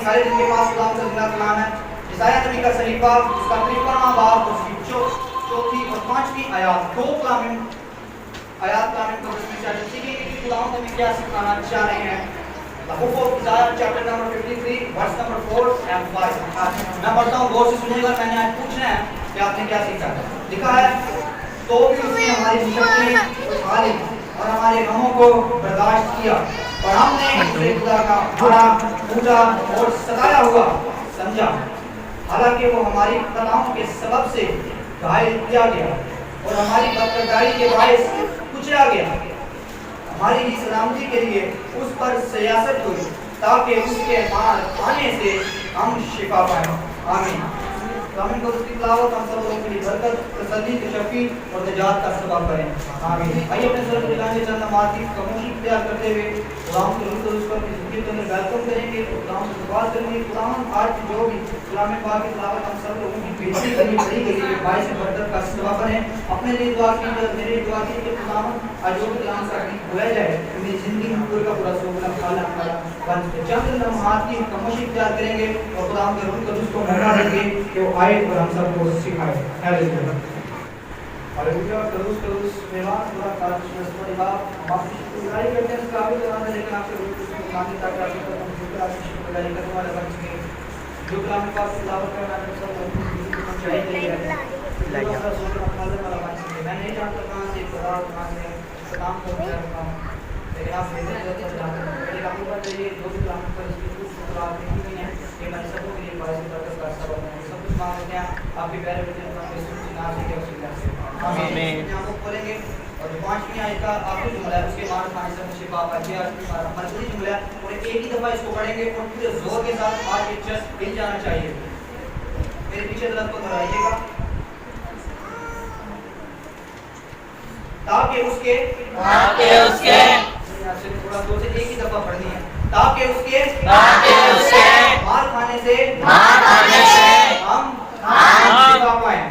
سارے جن کے پاس خدا کا زندہ کلام ہے، یسایہ نبی کا صحیفہ اس کا 53واں باب اس کی چوتھی اور پانچویں آیات، دو آیات کلام مقدس میں چاہتے ہیں کہ خدا ہمیں کیا سکھانا چاہ رہے ہیں۔ The book of Isaiah chapter number 53 verse number 4 and 5 میں پڑھتا ہوں، غور سے سنیے گا، میں نے آج پوچھنا ہے کہ آپ نے کیا سیکھا ہے۔ لکھا ہے تو بھی اس نے ہماری مشکلیں اٹھا لی اور ہمارے غموں کو برداشت کیا، اور ہم نے اسے خدا کا بڑا پوجا اور ستایا ہوا سمجھا، حالانکہ وہ ہماری خطاؤں کے سبب سے گھائل کیا گیا اور ہماری بدکرداری کے باعث کچلا گیا۔ ہماری ہی سلامتی کے لیے اس پر سیاست ہوئی تاکہ اس کے مار آنے سے ہم شفا پائیں۔ آمین۔ آمین کو اس کی تلاوت ہم سب لوگوں کے لیے برکت، تسلی، تشفی اور نجات کا سبب کریں۔ آمین۔ آئیے اپنے سر کو جھکائیں، چند نمازی خاموشی اختیار کرتے ہوئے کلام کے روح کو اس پر زندگی کے اندر ویلکم کریں گے، کلام سے سوال کریں گے۔ کلام آج جو بھی کلام پاک کی تلاوت ہم سب لوگوں کی بہتری کرنی پڑی گئی ہے، باعث برکت کا سبب بنے۔ اپنے لیے دعا کیجیے، میرے لیے دعا کیجیے کہ کلام آج جو بھی کلام کا بولا جائے میری زندگی میں پورا کا پورا سوگنا کھانا بن سکے۔ چند لمحات کی خاموشی اختیار کریں گے اور کلام کے روح کو اس کو موقع دیں گے کہ وہ آئے اور ہم سب کو سکھائے۔ Hallelujah hallelujah. قدوس مہمان خدا کا شکر باپ، آپ کی شکرگزاری کرتے ہیں اس قابل بنانے، لیکن آپ کے روح کو مانگتے تاکہ آپ کو شکر آپ کی شکرگزاری کرنے والا بن سکے۔ جو کلام پاک کی تلاوت کرنا ہے سب کو چاہیے دوسرا سوچنا حاضر والا بن سکے۔ میں نہیں جانتا کہاں سے خدا کہاں سے کلام کو کیا رکھا ہوں، لیکن آپ میرے ضرورت پر جانتے ہیں۔ میرے کام پر چاہیے جو بھی کلام پر اس کی کچھ شکرات نہیں ہوئی ہیں، یہ میں سب کے لیے باعث برکت کا سبب ہے۔ سب کچھ مانگتے ہیں آپ کے پیارے بیٹے کا یسوع کے نام سے وسیلہ سے آمین۔ ہم کو کھولیں گے اور جو پانچویں آیت کا آخری جملہ ہے اس کے بعد کھانے سے شفا پاتی ہے، مرکزی جملہ ہے، اور ایک ہی دفعہ اس کو پڑھیں گے اور پورے زور کے ساتھ آج یہ چست مل جانا چاہیے۔ میرے پیچھے طرف کو دہرائیے گا تاکہ اس کے تھوڑا زور سے ایک ہی دفعہ پڑھنی ہے، تاکہ اس کے مار کھانے سے ہم شفا پائیں۔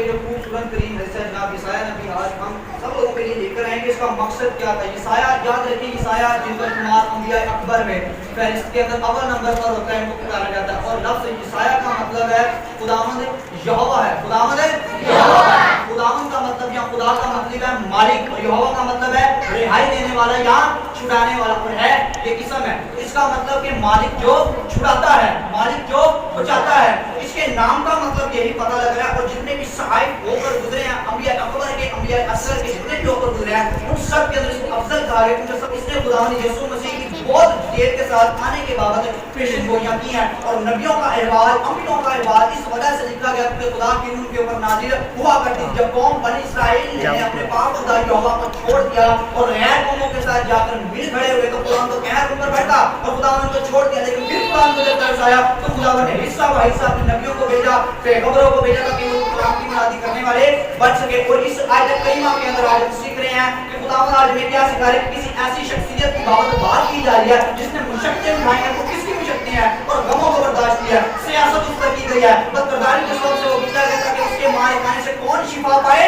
جو خوبصورت ترین حصہ جناب یسایہ نبی آج ہم سب لوگوں کے لیے لے کر آئیں گے، اس کا مقصد کیا تھا؟ یسایہ یاد رکھیے، یسایہ جن کا شمار انبیاء اکبر میں فہرست کے اندر اول نمبر پر ہوتا ہے، ان کو پکارا جاتا ہے، اور لفظ یسایہ کا مطلب ہے خداوند یہوہ ہے۔ خداوند یہوہ ہے، خداوند کا مطلب یا خدا کا مطلب ہے مالک، اور یہوہ کا مطلب ہے رہائی دینے والا یا چھڑانے والا، اور ہے یہ قسم ہے۔ اس کا مطلب کہ مالک جو چھڑاتا ہے، مالک جو بچاتا ہے۔ اس کے نام کا مطلب یہی پتہ لگ رہا ہے، اور جتنے بھی صحائف ہو کر گزرے ہیں، انبیاء اکبر کے، انبیاء اصغر کے جتنے بھی ہو کر گزرے ہیں، ان سب کے اندر اس کو افضل کہا گیا کیونکہ سب اس نے خداوند یسوع مسیح کی بہت دیر کے ساتھ آنے کے بابت پیشن گوئیاں کی ہیں، اور نبیوں کا احوال، انبیاءوں کا احوال اس وجہ سے لکھا گیا کہ خدا کی ان کے اوپر نازل ہوا کرتی تھی۔ جب قوم بنی اسرائیل نے اپنے پاک خدا یہوہ کو چھوڑ دیا اور غیر قوموں کے ساتھ جا کر مل کھڑے ہوئے تو خدا تو قہر ان پر بیٹھا اور خدا ان کو چھوڑ دیا، لیکن پھر خدا کو جب ترس آیا تو خدا نے حصہ و حصہ اپنے نبیوں کو بھیجا، پیغمبروں کو بھیجا تاکہ وہ کلام کی منادی کرنے والے بن سکے۔ اور اس آیت کریمہ کے اندر آج ہم سیکھ رہے ہیں کہ خداوند آج ہمیں کیا سکھا رہے ہیں؟ کسی ایسی شخصیت کی بات کی جا رہی ہے جس نے مشقتیں اٹھائی ہیں، وہ کس کی مشقتیں ہیں؟ اور غموں کو برداشت کیا، سیاست اس پر کی گئی ہے، بدکرداری کے سبب سے وہ بچا گیا تاکہ اس کے مار کھانے سے کون شفا پائے؟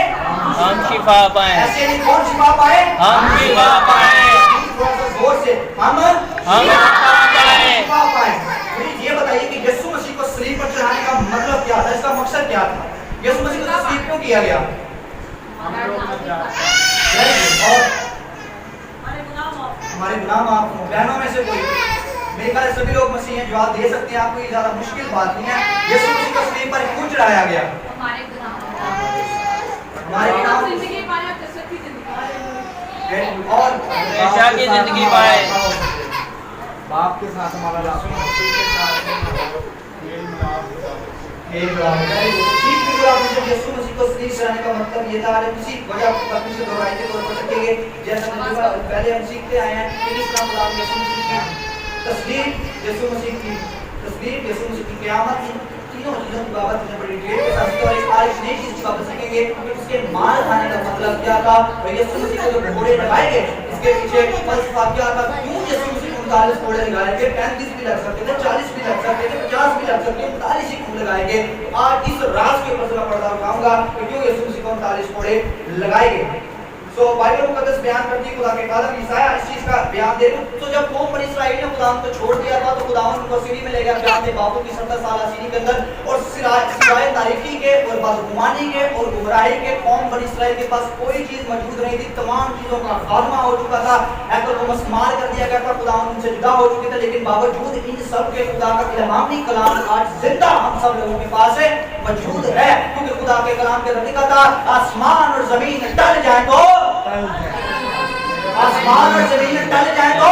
ہم شفا پائیں۔ ایسے نہیں، کون شفا پائے؟ ہم شفا پائیں۔ زور سے ہم شفا پائیں۔ شفا پائیں۔ مجھے یہ بتائیے کہ یسوع مسیح کو صلیب پر چڑھانے کا مطلب کیا تھا؟ اس کا مقصد کیا تھا؟ یسوع مسیح کو صلیب کیوں کیا گیا؟ اور ہمارے گناہ معاف ہوں۔ بہنوں میں سے کوئی، میرے خیال سے سبھی لوگ مسیح ہیں، جواب دے سکتے ہیں، آپ کو یہ زیادہ مشکل بات نہیں ہے۔ یسوع مسیح کو صلیب پر کیوں چڑھایا گیا؟ ہمارے گناہ اور ہمیشہ کی زندگی پائے۔ باپ کے ساتھ ہمارا یسوع مسیح کو صلیب چڑھانے کا مطلب یہ تھا۔ اسی وجہ پر سے دہرائی کے طور پر سکیں گے، جیسا پہلے ہم سیکھتے آئے ہیں کہ اس کا مطلب یسوع مسیح کی تصلیب، یسوع مسیح کی تصلیب، یسوع مسیح کی قیامت، تینوں چیزوں کی بابت میں بڑی ڈیٹیل کے ساتھ اور ایک آج نئی چیز کی بابت سیکھیں گے کہ اس کے مار کھانے کا مطلب کیا تھا، اور یسوع مسیح کو جو گھوڑے لگائے گئے اس کے پیچھے فلسفہ کیا تھا، کیوں یسوع مسیح 39 گھوڑے لگائے گئے؟ 35 بھی لگ سکتے تھے، 40 بھی لگ سکتے تھے، 50 بھی لگ سکتے تھے، 39 ہی کیوں لگائے گئے؟ آج اس راز کے اوپر سے میں پردہ اٹھاؤں گا کہ کیوں یسوع مسیح کو 39 گھوڑے لگائے گئے۔ सो बाइबल मुकद्दस बयान करती है खुदा के कालम ईसाया इस चीज का बयान दे रहे हैं। तो जब कौम बनी इसराइल ने खुदा को छोड़ दिया था तो खुदा उनको सीरी में ले गया बयान दे बाबू की 70 साल सीरी के अंदर और सिवाय तारीफी के और बदगुमानी के और गुमराही के कौम बनी इसराइल के पास कोई चीज मौजूद नहीं थी। तमाम चीजों का खात्मा हो चुका था, हैकल को मस्मार कर दिया गया था, खुदा उनसे जुदा हो चुके थे। लेकिन बावजूद इन सब के खुदा का इल्हामी कलाम आज जिंदा हम सब लोगों के पास है, मौजूद है, क्योंकि खुदा के कलाम के अंदर लिखा था आसमान और जमीन टल जाए तो आसमान और जमीन टल जाए तो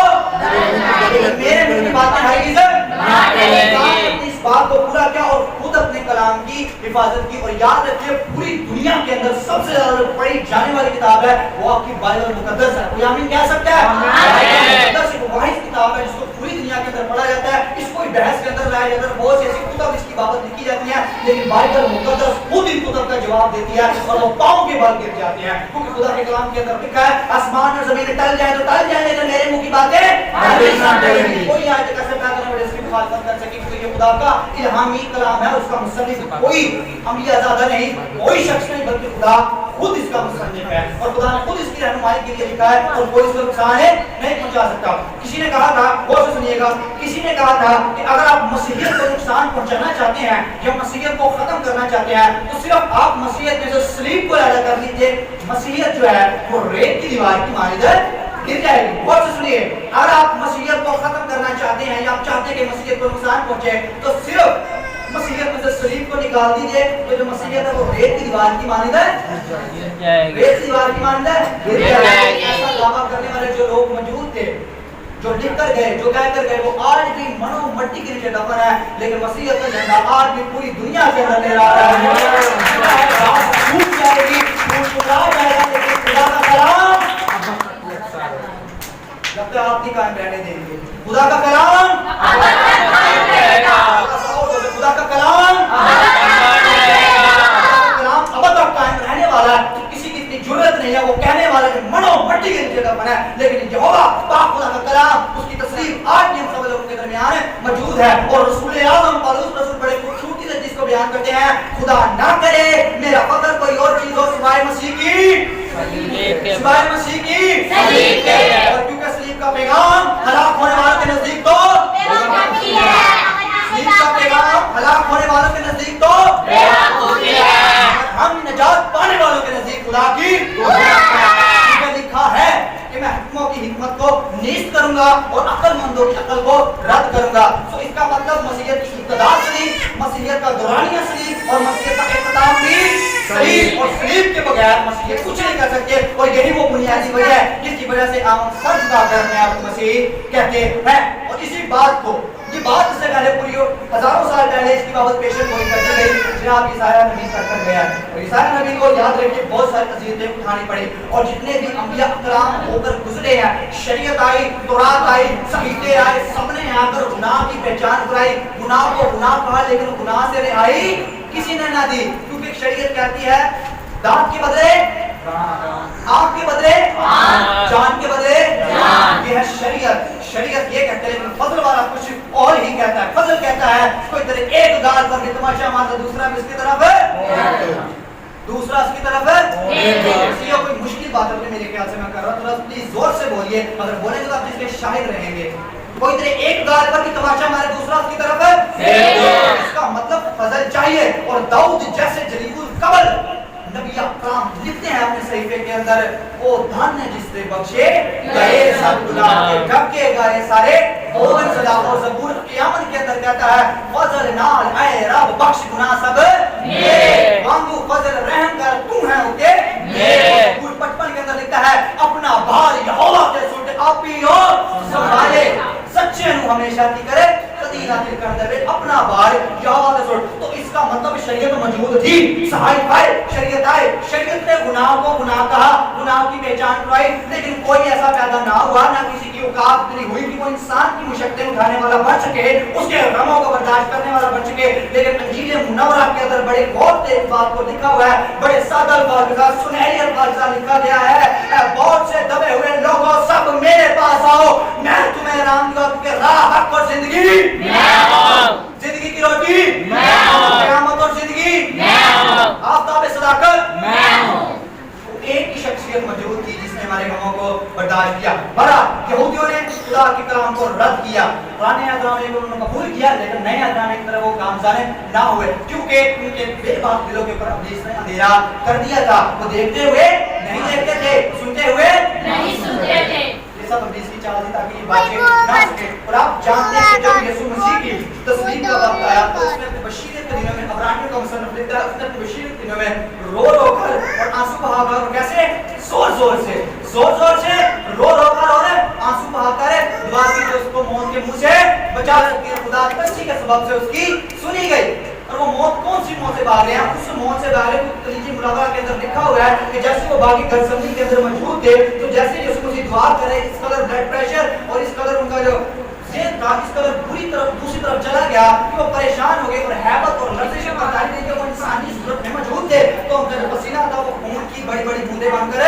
मेरे मुंह की बातें हरगिज़ नहीं। इस बात को पूरा किया और खुद अपने कलाम की हिफाजत की। और याद रखिए पूरी दुनिया के अंदर सबसे ज्यादा पढ़ी जाने वाली किताब है वो आपकी बाइबल मुकद्दस है। कोई आमीन कह सकता है? मुकद्दस एक वाहिद किताब है जिसको पूरी दुनिया के अंदर पढ़ा जाता है। इसको बहस के अंदर लाया जाता है, बहुत सी ऐसी कुतब इसकी बाबत लिखी जाती है, लेकिन बाइबल मुकद्दस खुद इन कुतब का जवाब देती है और वो पांव के बल गिर जाती है, क्योंकि खुदा के कलाम के अंदर लिखा है आसमान और जमीन टल जाए तो टल जाए, लेकिन मेरे मुंह की बातें हरगिज़ ना टलेंगी। कोई आयत कैसे पैदा करने इसकी मुखालफत कर सके, क्योंकि ये खुदा का इल्हामी कलाम है, उसका मुसन्निफ कोई अम्बिया ज़्यादा नहीं, कोई शख्स नहीं, बल्कि खुदा खुद इसका मुसन्निफ है और खुदा ने खुद इसकी रहनुमाई के लिए लिखा है और कोई इसको नुकसान नहीं पहुंचा सकता। किसी ने कहा था, गौर से सुनिएगा, किसी ने कहा था कि अगर आप मसीहियत को नुकसान पहुंचाना चाहते हैं या मसीहियत को खत्म करना चाहते हैं तो सिर्फ आप मसीहियत में से सलीब को अलग कर लीजिए। मसीहियत जो है वो रेत की दीवार की मानद गिर जाएगी। गौर से सुनिए, अगर आप मसीहियत को खत्म करना चाहते हैं या आप चाहते हैं कि मसीहियत को नुकसान पहुंचे तो सिर्फ मसीहियत में से सलीब को निकाल दीजिए, तो जो मसीहियत है वो रेत की दीवार की मानद है, रेत की दीवार की मानद है। ऐसा दावा करने वाले जो लोग मौजूद थे, जो लिख कर गए, जो कह कर गए, वो आज भी मनो मट्टी के नीचे दफन है, लेकिन मसीहियत का झंडा आज भी पूरी दुनिया के अंदर लहरा रहा है। टूट जाएगी, टूट जाएगा, लेकिन खुदा का कलाम जब तक आप नहीं कायम रहने देंगे। खुदा का कलाम, खुदा का कलाम अब तक कायम रहने वाला है। तो किसी की इतनी जुर्रत नहीं है वो कहने वाला कि मनो मट्टी के नीचे दफन है, लेकिन यहोवा पाक खुदा का कलाम उसकी तस्लीम आज भी हम सब लोगों के दरमियान मौजूद है। और रसूल आज़म पौलुस रसूल बड़े खूबसूरती से जिसको बयान करते हैं, खुदा ना करे मेरा फख्र कोई और चीज हो सिवाय मसीह की, सिवाय मसीह की सलीब के। और क्योंकि सलीब का पैगाम हलाक होने वालों के नजदीक तो सलीब का पैगाम हलाक होने वालों के नजदीक तो हम निजात पाने वालों के नजदीक खुदा की लिखा है कि मैं हुक्मों की हिकमत को नीस्त करूंगा और अक्लमंदों की अक्ल को रद्द करूंगा। तो इसका मतलब मसीहियत की इब्तिदा सलीब, मसीहियत का दौरानिया सलीब और मसीहियत का इख्तिताम भी सलीब, और सलीब के बगैर मसीहियत कुछ नहीं कर सकते। और यही वो बुनियादी वजह है जिसकी वजह से हम सर झुकाकर अपने आप को मसीह कहते हैं। और इसी बात को, ये बात इससे पहले पूरी हजारों साल पहले इसकी बाबत पेशेंट कोई करती गई, जनाब ईसाया नबी कर गया। और ईसाया नबी को याद रखिए बहुत सारी अज़ीज़ें उठानी पड़ी, और जितने भी अंबिया कलाम होकर गुजरे हैं, शरीयत आई, तौरात आई, सहीफे आए, सबने आकर गुनाह की पहचान कराई, गुनाह को गुनाह कहा, लेकिन गुनाह से रिहाई किसी ने ना दी, क्योंकि शरीयत कहती है दांत के बदले आंख के बदले जान के बदले जान। ये है शरीयत। शरीयत ये कहते हैं, लेकिन फजल वाला कुछ और ही कहता है। फजल कहता है कोई तेरे एक गाल पर भी तमाशा मारता, दूसरा भी इसकी तरफ है, दूसरा इसकी तरफ है। ये कोई मुश्किल बात है मेरे ख्याल से मैं कर रहा हूँ, थोड़ा प्लीज जोर से बोलिए, अगर बोलेंगे तो आप इसके शाहिद रहेंगे। कोई तेरे एक गाल पर भी तमाशा मारे, दूसरा उसकी तरफ है, इसका मतलब फजल चाहिए। और दाऊद जैसे जलीबुल कबल नबी अकराम लिखते हैं अपने सहीफे के अंदर, ओ धन्य जिससे बख्शे गए सब गुनाह के ढक के गए सारे ओवन सदा। और ज़बूर क़यामत के अंदर कहता है फजल नाल ऐ रब बख्श गुनाह सब मेरे, मांगू फजल रहम कर तू है उनके मेरे। ज़बूर 55 के अंदर लिखता है अपना भार यहोवा के सुट आप ही हो संभाले, सच्चे नु हमेशा की करे कदी ना दिल कर दे अपना भार यहोवा के सुट। तो इसका मतलब शरीयत मौजूद थी, सहायक आए, शरीयत आए, शरीयत ने गुनाह को गुनाह कहा, गुनाह की पहचान कराई, लेकिन कोई ऐसा पैदा ना हुआ, ना किसी की औकात इतनी हुई कि वो इंसान की मुशक्क़तें उठाने वाला बन सके, उसके गमों को बर्दाश्त करने वाला बन सके। लेकिन इंजील मुनव्वरा के अंदर बड़े गौर से इस बात को लिखा हुआ है, बड़े सादा अल्फाज के साथ, सुनहरी अल्फाज के साथ लिखा गया है, बहुत से दबे हुए लोगों सब मेरे पास आओ, मैं तुम्हें आराम दूंगा, क्योंकि राह हक और जिंदगी जिंदगी की रोटी क़यामत और जिंदगी आफ़ताब सदाकत। एक ही शख्सियत मौजूद थी को बर्दाश्त किया। बड़ा यहूदियों ने खुदा के कलाम को रद्द किया, पुराने अहदनामे को उन्होंने कबूल किया, लेकिन नए अहदनामे की तरफ वो गामज़ाने ना हुए, क्योंकि उनके बेबाक दिलों के ऊपर इब्लीस ने अंधेरा कर दिया था। वो देखते हुए नहीं देखते थे, सुनते हुए नहीं सुनते थे। ये सब इब्लीस की चाल थी ताकि ये बातें ना सुने। और आप जानते हैं कि जब यीशु मसीह की तस्लीम का वक्त आया तो उसने अपने बशीरत के दिनों में, अब्रानियों का मुसन्निफ लिखता है, उसने अपने बशीरत के दिनों में रो रो कर और आंसू बहाकर और कैसे जोर जोर से रो रो कर और आंसू बहाकर दुआ की जो उसको मौत के मुंह से बचा सकती है। खुदा की तस्लीम के सबब से उसकी सुनी गई। और वो मौत कौन सी मौत से भाग रहे हैं? उस मौत से भाग रहे हैं कलीजी मुलाका के अंदर लिखा हुआ है कि जैसे वो बाकी गतसमनी के अंदर मौजूद थे, तो जैसे यीशु मसीह दुआ करे, इस कदर ब्लड प्रेशर और इस कदर उनका जो ज़हन था इस कदर बुरी तरफ दूसरी तरफ चला गया कि वो परेशान हो गए और हैबत और लर्ज़िश बर्दाश्त नहीं, जब वो इंसानी सूरत में मौजूद थे तो उनका जो पसीना था वो खून की बड़ी बड़ी बूंदें बनकर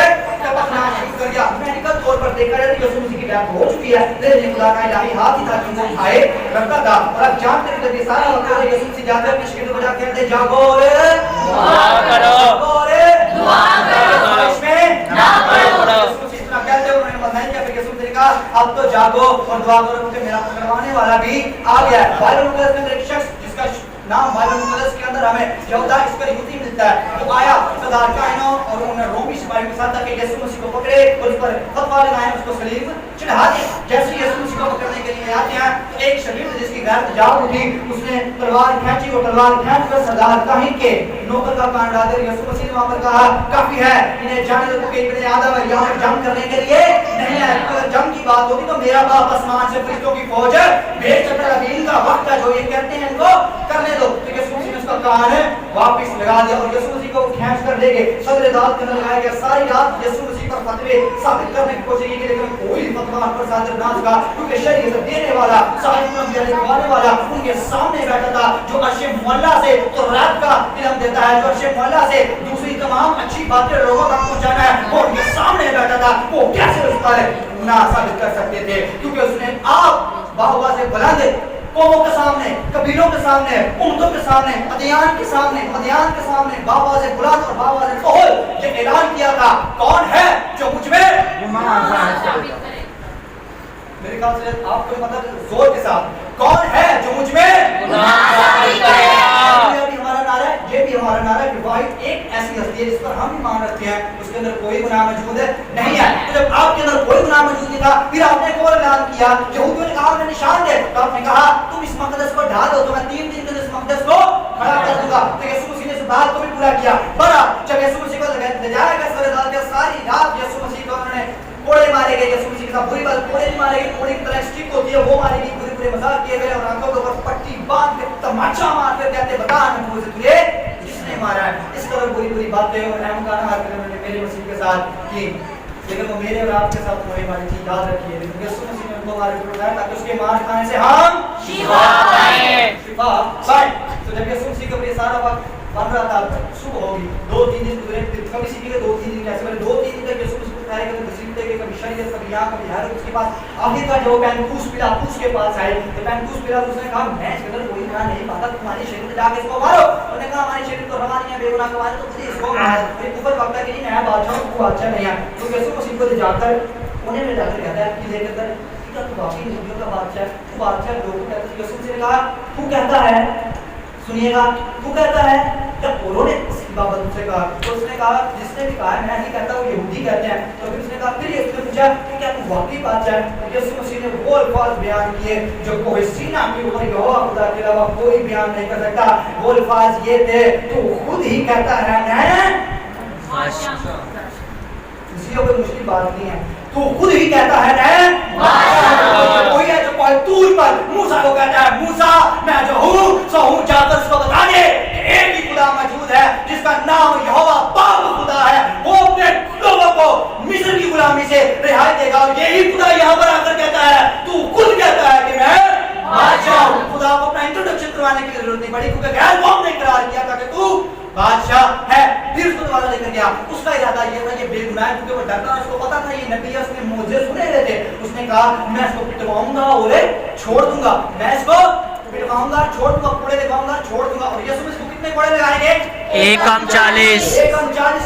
टपकना शुरू कर दिया। मेडिकल तौर पर देखा जाए तो यीशु मसीह की डेथ हो चुकी है, लेकिन खुदा का इलाही हाथ ही था कि उनको उठाए रखता था। और आप जानते हैं कि ये सारा वक्त यीशु मसीह जाते हैं अपनी शिकल बजा के कहते जागो रे दुआ करो, जागो रे दुआ करो, इसमें ना पड़ो। यीशु मसीह इतना कहते हैं, उन्होंने बताया कि फिर यीशु मसीह ने कहा अब तो जागो और दुआ करो क्योंकि मेरा पकड़वाने वाला भी आ गया है। बाइबल मुकद्दस के अंदर एक शख्स जिसका नाम बाइबल मुकद्दस के अंदर हमें यहूदा इस्करियोती मिलता है, तो आया सरदार कायनो और उन्होंने रोमी सिपाही के साथ आके यीशु मसीह को पकड़े और उस पर फतवा लगाया, उसको सलीब चढ़ा दिया। जैसे यीशु मसीह को पकड़ने के लिए आते हैं तो एक शगीर्द जिसकी गैरत जाग उठी, उसने तलवार खींची और तलवार खींचकर सरदार काहिन के नौकर का कान डाल दिया। यीशु मसीह ने वहां पर कहा काफी है, इन्हें जाने दो क्योंकि इब्ने आदम है, यहाँ जंग करने के लिए नहीं है। अगर जंग की बात होगी तो मेरा बाप आसमान से फरिश्तों की फौज भेज सकता है, अभी इनका वक्त है, जो ये कहते हैं इनको करने दो। तो यीशु मसीह ने उसका कान वापस लगा दिया और यीशु मसीह को खींच कर ले गए, सदर अदालत के अंदर लगाया गया। सारी रात यीशु मसीह पर फतवे साबित करने की कोशिश की, लेकिन कोई फतवा पर साबित ना सका, क्योंकि शरीयत देने वाला, साहिब लिखवाने वाला उनके सामने बैठा था, जो अर्शे मुअल्ला से तो रात का इल्म देता है, जो अर्शे मुअल्ला से दूसरी तमाम अच्छी बातें लोगों तक पहुंचाना है, वो उनके सामने बैठा था। वो कैसे उस पर गुनाह साबित कर सकते थे? क्योंकि उसने आप बाहुआ से बुलंद कौमों के सामने, कबीलों के सामने, उम्मतों के सामने, अदियान के सामने बाबा से बुलंद और बाबा से तोल ये ऐलान किया था, कौन है जो मुझ में मेरे ख्याल से आपको मतलब जोर के साथ, कौन है जो मुझ में हमारा नारा है, ये भी हमारा नारा है कि वाहिद एक ऐसी हस्ती है जिस पर हम ईमान रखते हैं, उसके अंदर कोई गुनाह मौजूद है नहीं है। तो जब आपके अंदर कोई गुनाह मौजूद नहीं था, फिर आपने एक और ऐलान किया, यहूदियों ने कहा हमें निशान दे, तो आपने कहा तुम इस मकदस को ढा दो तो मैं 3 दिन के अंदर इस मकदस को खड़ा कर दूंगा। तो यीशु मसीह ने इस बात को भी पूरा किया। बड़ा जब यीशु मसीह को ले जाया गया सर अदालत के, सारी रात यीशु मसीह को उन्होंने कोड़े मारे गए। यीशु मसीह के साथ बुरी बात, कोड़े नहीं मारे गए, कोड़े की तरह स्टिक होती है वो मारी गई, बुरे मजाक किए गए और आंखों के ऊपर पट्टी बांध के तमाचा मार कर कहते बता हमें मुझे तुझे किसने मारा है। इस तरह बुरी बातें और रहमखाना हाथ में मेरे मसीह के साथ की, लेकिन वो मेरे और आपके साथ होने वाली थी, याद रखिए। लेकिन यीशु मसीह ने उनको मारे उठाया ताकि उसके मार खाने से हम शिफा पाएं। तो जब यीशु मसीह का ये सारा वक्त बन रहा था, सुबह होगी, 2-3 दिन गुजरे, कभी किसी के 2-3 दिन कैसे, 2-3 दिन तक यीशु मसीह को खाएगा, कभी घसीटते गए, कभी शरीयत, कभी यहाँ, कभी यहाँ, उसके पास आखिरकार जब पेंतुकुस्त पिलातुस के पास आए तो पेंतुकुस्त पिलातुस ने कहा मैं इसके अंदर कोई गुनाह नहीं पाता, तुम्हारी शरीर में जाके इसको मारो। उन्होंने कहा हमारी शरीर तो रवा नहीं है, बेगुनाह का मारे, तो मुझे इसको मारो। फिर ऊपर वक्त है कि नहीं मैं बादशाह हूं, तू बादशाह नहीं है। तो यीशु मसीह को ले जाकर उन्हें ले जाकर कहता है कि लेकर तू बाकी नबियों का बादशाह, तू बादशाह लोगों कहते हैं। यीशु मसीह ने कहा तू कहता है, सुनिएगा, तू कहता है। जब उन्होंने इसकी बाबत उससे कहा तो उसने कहा जिसने भी कहा है मैं नहीं कहता, वो यहूदी कहते हैं। तो फिर उसने कहा, फिर उसने पूछा कि क्या तू वाकई बादशाह है? तो यीशु मसीह ने वो अल्फाज बयान किए जो कोई सीना के ऊपर यहोवा खुदा के अलावा कोई बयान नहीं कर सकता। वो अल्फाज ये थे, तू खुद ही कहता है कोई मुश्किल बात नहीं है, तू खुद ही कहता है कोई है जो तूर पर मूसा को कहता है मूसा मैं जो हूँ सो हूँ, जाकर उसको बता दे एक ही खुदा मौजूद है जिसका नाम यहोवा बाप खुदा है, वो अपने लोगों को मिस्र की गुलामी से रिहाई देगा। और यही खुदा यहाँ पर आकर कहता है, तू खुद कहता है कि मैं बादशाह हूँ। खुदा को अपना इंट्रोडक्शन करवाने की जरूरत नहीं पड़ी, क्योंकि गैर कौम ने इकरार किया था कि तू बादशाह है। फिर उसको दोबारा लेकर गया, उसका इरादा ये था कि बेगुनाह है, क्योंकि वो डरता, उसको पता था ये नबी है, उसने मोजे सुने हुए थे। उसने कहा मैं इसको पिटवाऊंगा और छोड़ दूंगा, मैं इसको पिटवाऊंगा छोड़ दूंगा, कोड़े लगाऊंगा छोड़ दूंगा। और यीशु मसीह को कितने कोड़े लगाएंगे? 1 कम 40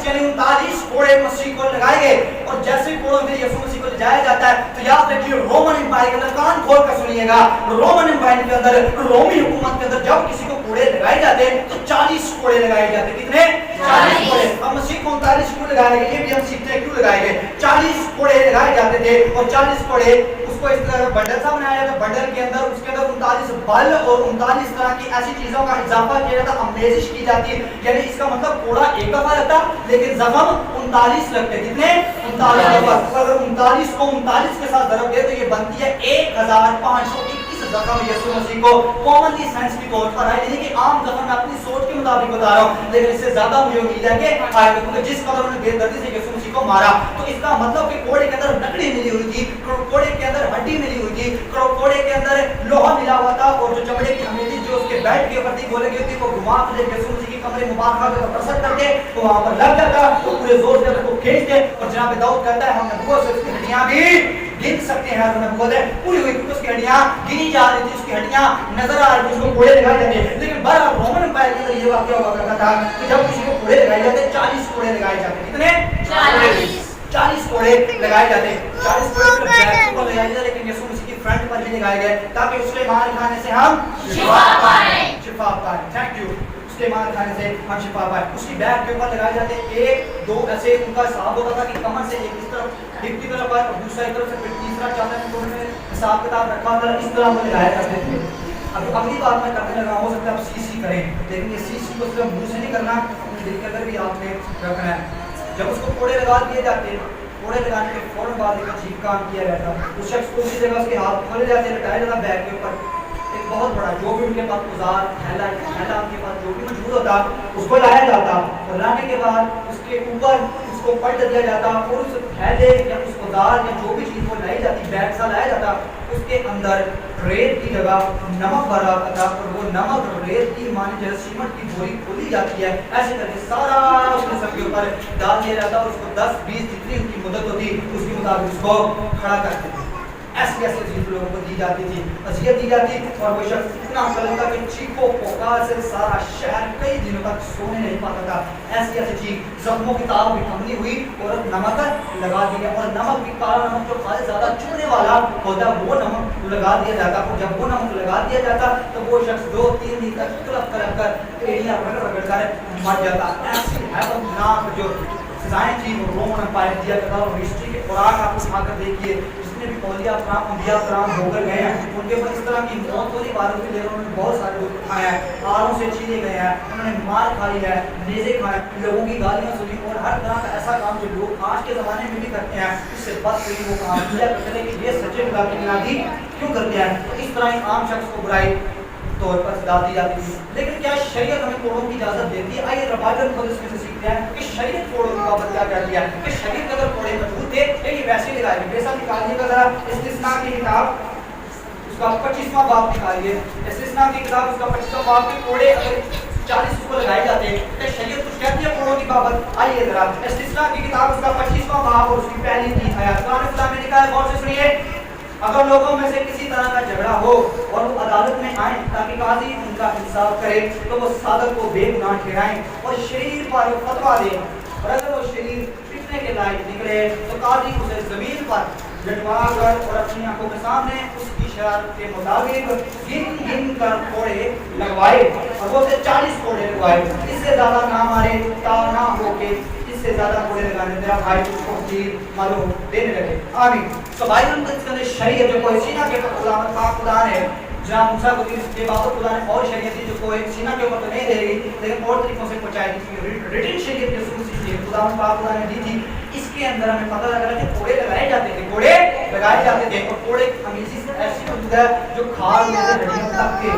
यानी 39 कोड़े मसीह को लगाएंगे। और जैसे कोड़ों में यीशु बजाया जाता है तो याद रखिए रोमन एम्पायर के अंदर कान खोल कर सुनिएगा, रोमन एम्पायर के अंदर, रोमी हुकूमत के अंदर जब किसी को कोड़े लगाए जाते तो 40 कोड़े लगाए जाते। कितने? 40 कोड़े। अब मसीह को 39 क्यों लगाए गए, ये भी हम सीखते हैं क्यों लगाए गए। 40 कोड़े लगाए जाते थे और 40 कोड़े उसको इस तरह बंडल सा बनाया जाता, बंडल के अंदर उसके अंदर 39 बल और 39 तरह की ऐसी चीजों का इजाफा किया जाता, अमेजिश की जाती है। यानी इसका मतलब कोड़ा एक दफा लगता लेकिन जख्म 39 लगते। कितने? 39 दफा। अगर 39 को 39 के साथ ضرب दे तो ये बनती है 1521 जख्म यीशु मसीह को कॉमनली सेंस के तौर पर आए, यानी कि आम जख्म मैं अपनी सोच के मुताबिक बता रहा हूं, लेकिन इससे ज्यादा मुझे उम्मीद है कि आएगा क्योंकि जिस कदर उन्होंने बेदर्दी से यीशु मसीह को मारा तो इसका मतलब कि कोड़े के अंदर लकड़ी मिली हुई थी, कोड़े के अंदर हड्डी मिली हुई थी, कोड़े के अंदर लोहा मिला हुआ था और जो चमड़े की हमें जो उसके बेड के ऊपर थी बोले गई थी वो घुमा के यीशु मसीह की कमरे मुबारक के ऊपर सर करके तो वहां पर लग जाता तो पूरे जोर से उसको खींचते और जनाब दाऊद कहता है हम नबूवत से उसकी हड्डियां भी गिन सकते हैं। तो नबूवत है पूरी हुई क्योंकि उसकी हड्डियां गिनी जा रही थी, उसकी हड्डियां नजर आ रही थी, उसको कोड़े लगाए जाते। लेकिन बहरहाल रोमन एम्पायर के अंदर ये वाकया हुआ करता था कि जब किसी को कोड़े लगाए जाते 40 कोड़े लगाए जाते। कितने? 40 कोड़े लगाए जाते। 40 कोड़े सिर्फ बैक के ऊपर लगाए जाते लेकिन यीशु मसीह की फ्रंट पर भी लगाए गए ताकि उसके मार खाने से हम शिफा पाएं। शिफा पाएं। Thank you. उसके मार खाने से हम शिफा पाएं। उसकी बैक के ऊपर लगाए जाते, एक दो ऐसे उनका हिसाब होता था कि कमर से एक इस तरफ हिप की तरफ और दूसरा एक तरफ से फिर तीसरा चौथा उन्होंने हिसाब किताब रखा था, इस तरह वो लगाया करते थे। अब अगली बात मैं करने लगा, हो सकता है आप सीसी करें लेकिन ये सीसी को सिर्फ मुंह से नहीं करना, अपने दिल के अंदर भी आपने रखना है। जब उसको कोड़े लगा दिए जाते, कोड़े लगाने के फौरन बाद एक अजीब काम किया जाता, उस शख्स को उसी जगह उसके हाथ खोले जाते, लटाया जाता बैग के ऊपर, एक बहुत बड़ा जो भी उनके पास औजार थैला उनके पास जो भी मौजूद होता उसको लाया जाता और लाने के बाद उसके ऊपर उसको पलट दिया जाता और उस थैले या उस औजार या जो भी चीज़ वो लाई जाती बैग सा लाया जाता उसके अंदर रेत की जगह नमक भरा था और वो नमक रेत की माने जैसे सीमेंट की बोरी खोली जाती है ऐसे करके सारा उसके सबके ऊपर डाल दिया जाता और उसको 10-20 जितनी उनकी मदद होती उसके मुताबिक उसको खड़ा करते थे। ऐसी ऐसी चीज लोगों को दी जाती थी, अजियत दी जाती और वो शख्स इतना कलंदा कि चीखों पुकार से सारा शहर कई दिनों तक सोने नहीं पाता था। ऐसी ऐसी चीज जख्मों की ताब भी कमनी हुई और नमक लगा दिया और नमक भी काला नमक जो खाली ज्यादा चुभने वाला होता वो नमक लगा दिया जाता और जब वो नमक लगा दिया जाता तो वो शख्स 2-3 दिन तक तड़प कर एड़ियां रगड़ कर मर जाता। ऐसी हैवतनाक जो सजाएं थी वो रोमन एम्पायर दिया करता और हिस्ट्री के खुराक आप उठाकर देखिए जितने भी औलिया अपराम अंबिया अपराम होकर गए हैं उनके ऊपर इस तरह की मौत वाली बातों के लिए उन्होंने बहुत सारे लोग उठाए हैं, आरों से छीने गए हैं, उन्होंने मार खाई है, नेज़े खाए, लोगों की गालियां सुनी और हर तरह का ऐसा काम जो लोग आज के ज़माने में भी करते हैं इससे बदतरीन वो काम किया करते हैं कि ये सच्चे खुदा की निरादरी क्यों करते हैं। तो इस तरह एक आम शख्स को बुराई तौर पर सजा दी जाती थी। लेकिन क्या शरीयत हमें कोड़ों की इजाजत देती है? आइए रबाइबल को इसमें से सीखते हैं कि शरीयत कोड़ों की बाबत क्या कहती है कि शरीयत अगर कोड़े मौजूद थे ये वैसे ही लगाएंगे। जैसा निकालिएगा जरा इस्तिस्ना की किताब उसका 25वां बाब निकालिए, इस्तिस्ना की किताब उसका 25वां बाब के कोड़े अगर 40 उसको लगाए जाते हैं तो शरीयत कुछ कहती है कोड़ों की बाबत। आइए जरा इस्तिस्ना की किताब उसका 25वां बाब और उसकी पहली 3 आयत कुरान खुदा में लिखा है, गौर से सुनिए। अगर लोगों में से किसी तरह का झगड़ा हो और वो अदालत में आए ताकि काजी उनका इंसाफ करे तो वो सादक को बेगुनाह ठहराएं और शरीर पर फतवा दे और अगर वो शरीर पिटने के लायक निकले तो काजी उसे जमीन पर लटवा कर और अपनी आंखों के सामने उसकी शरारत के मुताबिक गिन गिन कर कोड़े लगवाए और वो उसे 40 कोड़े लगवाए। इससे ज्यादा ना मारे ता ना होके इससे ज्यादा कोड़े लगाने तेरा भाई उसको चीज मालूम देने लगे। आमीन। तो भाई हम इसके अंदर शरीयत जो कोई सीना के ऊपर खुदा पाक खुदा ने जहाँ मूसा को इसके बाबत खुदा ने और शरीयत दी जो कोई सीना के ऊपर तो नहीं दे रही लेकिन और तरीकों से पहुंचाई थी। रिटन शरीयत जो सूची खुदा पाक खुदा ने दी थी इसके अंदर हमें पता लग रहा है कि कोड़े लगाए जाते थे, कोड़े लगाए जाते थे और कोड़े हमेशा ऐसी मौजूद है जो खाल में हड्डियों तक के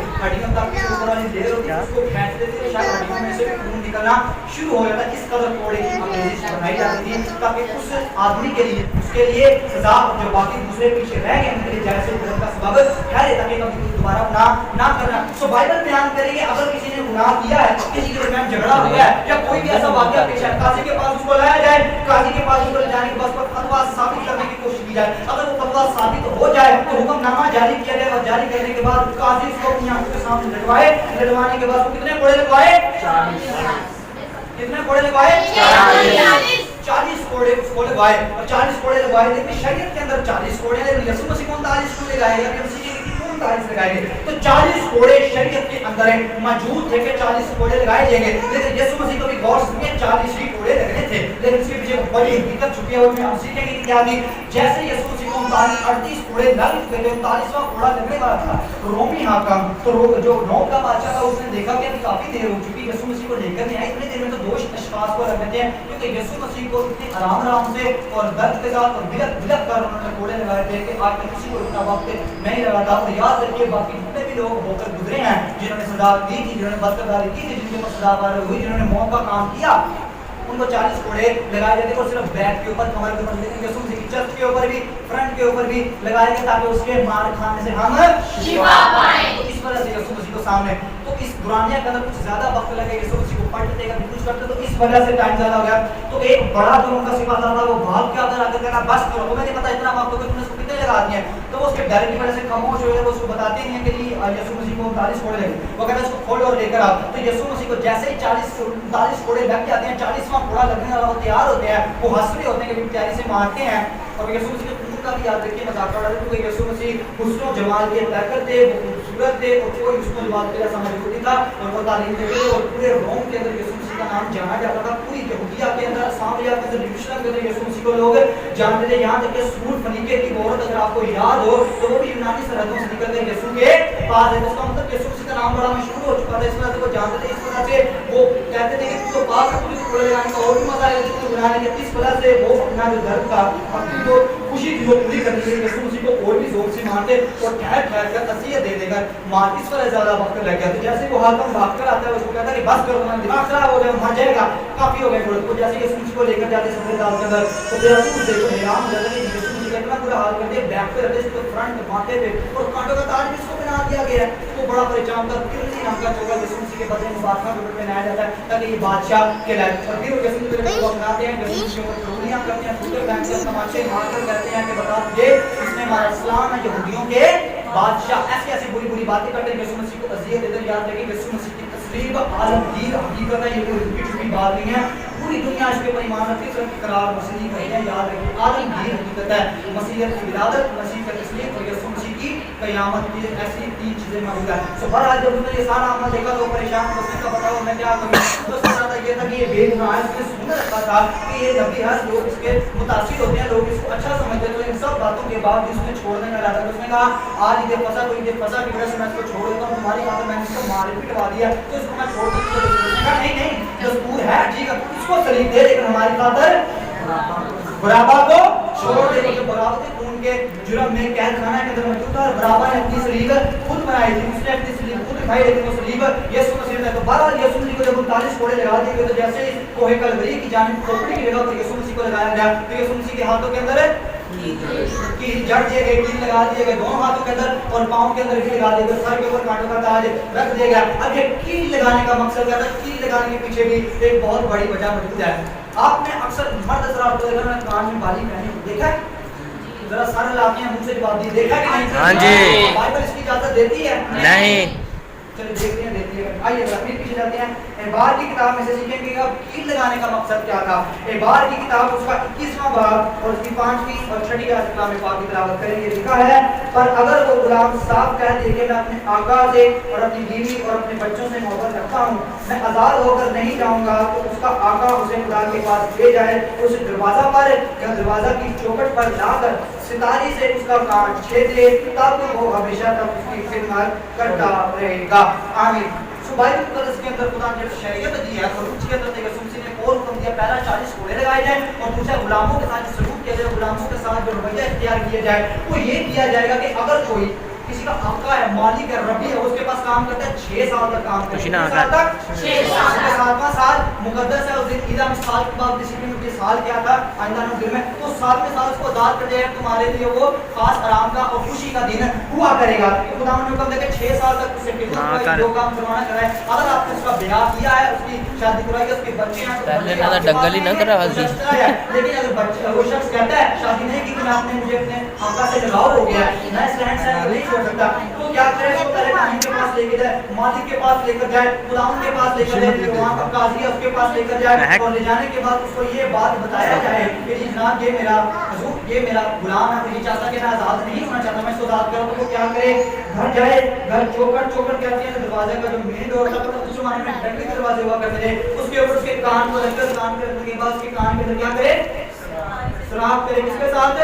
ऊपर वाली लेयर होती है उसको खींच देती है, शायद हड्डियों में से खून निकलना शुरू हो जाता है। इस कदर कोड़े की हमेशा बनाई जाती थी ताकि उस आदमी के लिए उसके लिए सजा जो बाकी दूसरे पीछे रह गए उनके लिए जैसे का सबब ठहरे ताकि कभी दोबारा ना करना। तो बाइबल बयान करेंगे अगर किसी ने गुनाह किया है, किसी के दरमियान झगड़ा हो गया है या कोई भी ऐसा वाकया पेश है, काजी के पास उसको लाया जाए, काजी के पास उसको जाने के बाद पर फतवा साबित करने की कोशिश की जाए। अगर वो फतवा साबित हो जाए तो हुक्मनामा जारी किया जाए और जारी करने के बाद काजी उसको अपनी आंखों के सामने लटवाए, लटवाने के बाद कितने कोड़े लगवाए? कितने कोड़े लगवाए? 40 कोड़े कोड़े उसको लगवाए और 40 कोड़े लगवाए, लेकिन शरीयत के अंदर 40 कोड़े, लेकिन यीशु मसीह को 39 क्यों लगाए, या मसीह के क्यों 39 लगाए गए? तो 40 कोड़े शरीयत के अंदर मौजूद थे कि 40 कोड़े लगाए जाएंगे, लेकिन यीशु मसीह को भी गौर से 40 ही कोड़े लगने थे, लेकिन इसके पीछे बड़ी हकीकत छुपी है, उसमें हम सीखेंगे कि क्या थी। जैसे यीशु मसीह को 38 कोड़े लग चुके थे, 39वां कोड़ा लगने वाला था, तो रोमी हाकिम तो जो रोम का बादशाह था उसने देखा कि अभी काफी देर हो चुकी है, यीशु मसीह को लेकर नहीं आए, इतनी देर में तो 2 अशखास को रख देते हैं, क्योंकि यीशु मसीह को इतने आराम से और दर्द के साथ और बिलक कर उन्होंने कोड़े लगाए थे कि आज तक किसी को इतना वक्त नहीं लगा था। और याद रखिए बाकी जितने भी लोग होकर गुजरे हैं, जिन्होंने सजा दी थी, जिन्होंने बदकरदारी की थी, जिनके ऊपर सजा वार हुई, जिन्होंने मौत का काम किया, उनको 40 कोड़े लगाए जाते और सिर्फ बैक के ऊपर, कमर के ऊपर, लेकिन यीशु मसीह की चेस्ट के ऊपर भी, फ्रंट के ऊपर भी लगाए गए ताकि उसके मार खाने से हम शिफा पाएं। तो इस वजह से यीशु मसीह को सामने तो इस दुरानिया के अंदर कुछ ज्यादा वक्त लगे यीशु मसीह को पलटने का कुछ करते, तो इस वजह से टाइम ज्यादा हो गया। तो एक बड़ा जो उनका सिपाही था वो भाग के अंदर आकर कहना बस करो, तुम्हें नहीं पता इतना वक्त हो गया, तुमने इसको कितने लगा दिए, तो वो उसके डर की वजह से खामोश हो गए, वो उसको बताते नहीं है कि यीशु मसीह को 39 कोड़े लगे, वो कहता है इसको खोलो और लेकर आओ। तो यीशु मसीह को जैसे ही 39 कोड़े लग जाते हैं, 40वां कोड़ा लगने वाला वो तैयार होते हैं, वो हंस रहे होते हैं कि तैयारी से मारते हैं। और यीशु मसीह के खून का भी याद रखिए मजाक उड़ा रहे थे, क्योंकि यीशु मसीह हुस्न जमाल के ताकत थे, वो खूबसूरत थे और कोई हुस्न जमाल के जैसा मौजूद था, और वो तालीम देते थे, और पूरे रोम के अंदर यीशु मसीह का नाम जाना जाता था, पूरी यहूदिया के अंदर, सामरिया के अंदर, यरूशलेम के अंदर यीशु मसीह को लोग जानते थे। यहाँ तक कि सूर फनीके की औरत अगर आपको याद हो तो वो भी यूनानी सरहदों से निकल कर यीशु के पास है, इसका मतलब यीशु मसीह का नाम बड़ा मशहूर हो चुका था, इस वजह से वो जानते थे, इस वजह से वो कहते थे कि तो पास है, पुलिस कोड़े लगाने का और भी मजा है, तो बनाने के इस वजह से वो अपना जो दर्द था, अपनी जो खुशी थी वो पूरी करने के लिए यीशु मसीह को और भी जोर से मारते और ठहर ठहर कर नसीहत दे देकर मार, इस वजह ज्यादा वक्त लग गया। तो जैसे वो हाकिम भाग कर आता है उसको कहता है कि बस करो, तुम्हारा दिमाग खराब हो गया, मर जाएगा, काफी हो गए थोड़े, तो जैसे यीशु मसीह को लेकर जाते सफेद दाल के अंदर, तो फिर उसको देखो हैरान हो जाता है कि यीशु मसीह का इतना बुरा हाल कर दिया, बैक पे रहते इसको फ्रंट माथे पे और कांटों का ताज भी इसको बना दिया गया है, तो बड़ा परेशान कर किरनी नाम का चोगा यीशु मसीह के बदले मुबारक में पहनाया जाता है ताकि ये बादशाह कहलाए। और फिर यीशु मसीह को अपनाते हैं, यीशु मसीह को चोरियां करते हैं, फूटे फेंकते हैं, तमाचे मारकर कहते हैं कि बता तुझे इसने हमारा इस्लाम है यहूदियों के बादशाह, ऐसी ऐसी बुरी बुरी बातें करते हैं, यीशु मसीह को अज़ियत देते हैं। याद रखिए यीशु मसीह की तस्लीब आलमगीर हकीकत है, ये कोई झूठी झूठी बात नहीं है, पूरी दुनिया इसके ऊपर ईमान रखती है, सिर्फ इकरार मसीह नहीं है, याद रखिए आलमगीर हकीकत है, मसीहियत की विलादत, मसीह का तस्लीम और यीशु मसीह की क़यामत, ये ऐसी 3 चीजें मौजूद है। सो बहरहाल जब उन्होंने ये सारा अमल देखा तो परेशान, उसने कहा बताओ मैं क्या करूं, तो उसका था ये था कि ये बेगुनाह है, उसने सुन रखा था कि ये नबी है, लोग इसके मुतासिर होते हैं, लोग इसको अच्छा समझते हैं, तो इन सब बातों के बाद उसने छोड़ने का इरादा, उसने कहा आज ईद फसा, तो ईद फसा की वजह से मैं इसको छोड़ देता हूँ, तुम्हारी खातिर मैंने इसको मार पिटवा दिया, तो इसको मैं छोड़ देता हूँ। उसने कहा नहीं नहीं दस्तूर है ठीक है, इसको सलीब दे, लेकिन हमारी खातिर बराबा को छोड़ दे, जो बराबा के खून के जुर्म में कैद खाना के अंदर मौजूद था, बराबा ने अपनी सलीब खुद बनाई थी, उसने अपनी सलीब खुद उठाई, लेकिन वो सलीब यीशु मसीह ने, तो बहरहाल यीशु मसीह को जब 39 कोड़े लगा दिए गए, तो जैसे कोहे कलवरी की जानिब खोपड़ी की जगह पर यीशु मसीह को लगाया गया, तो यीशु मसीह के हाथों के अंदर कील जड़ दिए गए, कील लगा दिए गए दोनों हाथों के अंदर और पांव के अंदर भी लगा दिए गए, सर के ऊपर कांटों का ताज रख दिया गया। अब ये कील लगाने का मकसद क्या था? कील लगाने के पीछे भी एक बहुत बड़ी वजह मौजूद है। आपने अक्सर मर्द हज़रात को देखा, कान में बाली पहनी देखा है, जरा सर लाके मुंह से जवाब दिए, देखा कि नहीं? हाँ जी। बाइबल इसकी इजाजत देती है? नहीं। चलिए देखते हैं, देखते हैं। आइए जरा फिर पीछे जाते हैं। एबार की किताब में से सीखेंगे अब कील लगाने का मकसद क्या था। एबार की किताब उसका 21वां बाब और उसकी 5वीं और 6वीं आयत कलाम पाक की तिलावत करेंगे। लिखा है, पर अगर वो गुलाम साफ कह दे कि मैं अपने आका से और अपनी बीवी और अपने बच्चों से मोहब्बत रखता हूँ, मैं आज़ाद होकर नहीं जाऊँगा, तो उसका आका उसे खुदा के पास ले जाए, उसे दरवाज़ा पर या दरवाज़ा की चौखट पर लाकर सितारे से उसका कान छेद ले, तब वो हमेशा तक उसकी खिदमत करता रहेगा। आमीन। बाइबल मुकद्दस के अंदर खुदा ने शरीयत दी है, और उसके अंदर यीशु मसीह ने और हुक्म दिया, पहला 40 कोड़े लगाए जाए और दूसरा गुलामों के साथ जो सलूक किया जाए, गुलामों के साथ जो रवैया इख्तियार किया जाए, वो ये किया जाएगा कि अगर कोई किसी का आका है, मालिक है, रबी है, उसके पास काम करता है 6 साल तक काम करता है, 6 साल तक 6 साल का 7वां साल मुकद्दस है, उस दिन ईद मिसाल के बाद डिसिप्लिन के साल क्या था आइंदा नबी में, तो 7वें साल उसको आजाद कर दिया, तुम्हारे लिए वो खास आराम का और खुशी का दिन हुआ करेगा। खुदा ने हुक्म दिया कि 6 साल तक उसे जो काम करवाना कराए, अगर आपने उसका ब्याह किया है, उसकी शादी कराई है, उसके बच्चे हैं, तो पहले ना डंगल ही ना करा, लेकिन अगर बच्चा वो शख्स कहता है शादी नहीं की, میں اپنے مجھے اپنے آقا سے لگاؤ ہو گیا ہے, میں اس رہن سہن کو نہیں چھوڑ سکتا. تو کیا کرے, اس کو پہلے قانون کے پاس لے کے جائے, مالک کے پاس لے کر جائے, خداوند کے پاس لے کر جائے, جو وہاں کا قاضی ہے اس کے پاس لے کر جائے, اور لے جانے کے بعد اس کو یہ بات بتایا جائے کہ جی جناب یہ میرا حضور یہ میرا غلام ہے, یہ چاہتا کہ میں آزاد نہیں ہونا چاہتا, میں اس کو آزاد کروں. تو وہ کیا کرے, گھر جائے, گھر چوکر کہتے ہیں دروازے کا جو مین ڈور ہوتا ہے, اس زمانے میں ڈنڈے کے دروازے ہوا کرتے تھے, اس کے اوپر اس کے کان کو رکھ کر کان کرنے کے بعد اس کے کان کے اندر کیا کرے, سراغ کرے. کس کے ساتھ,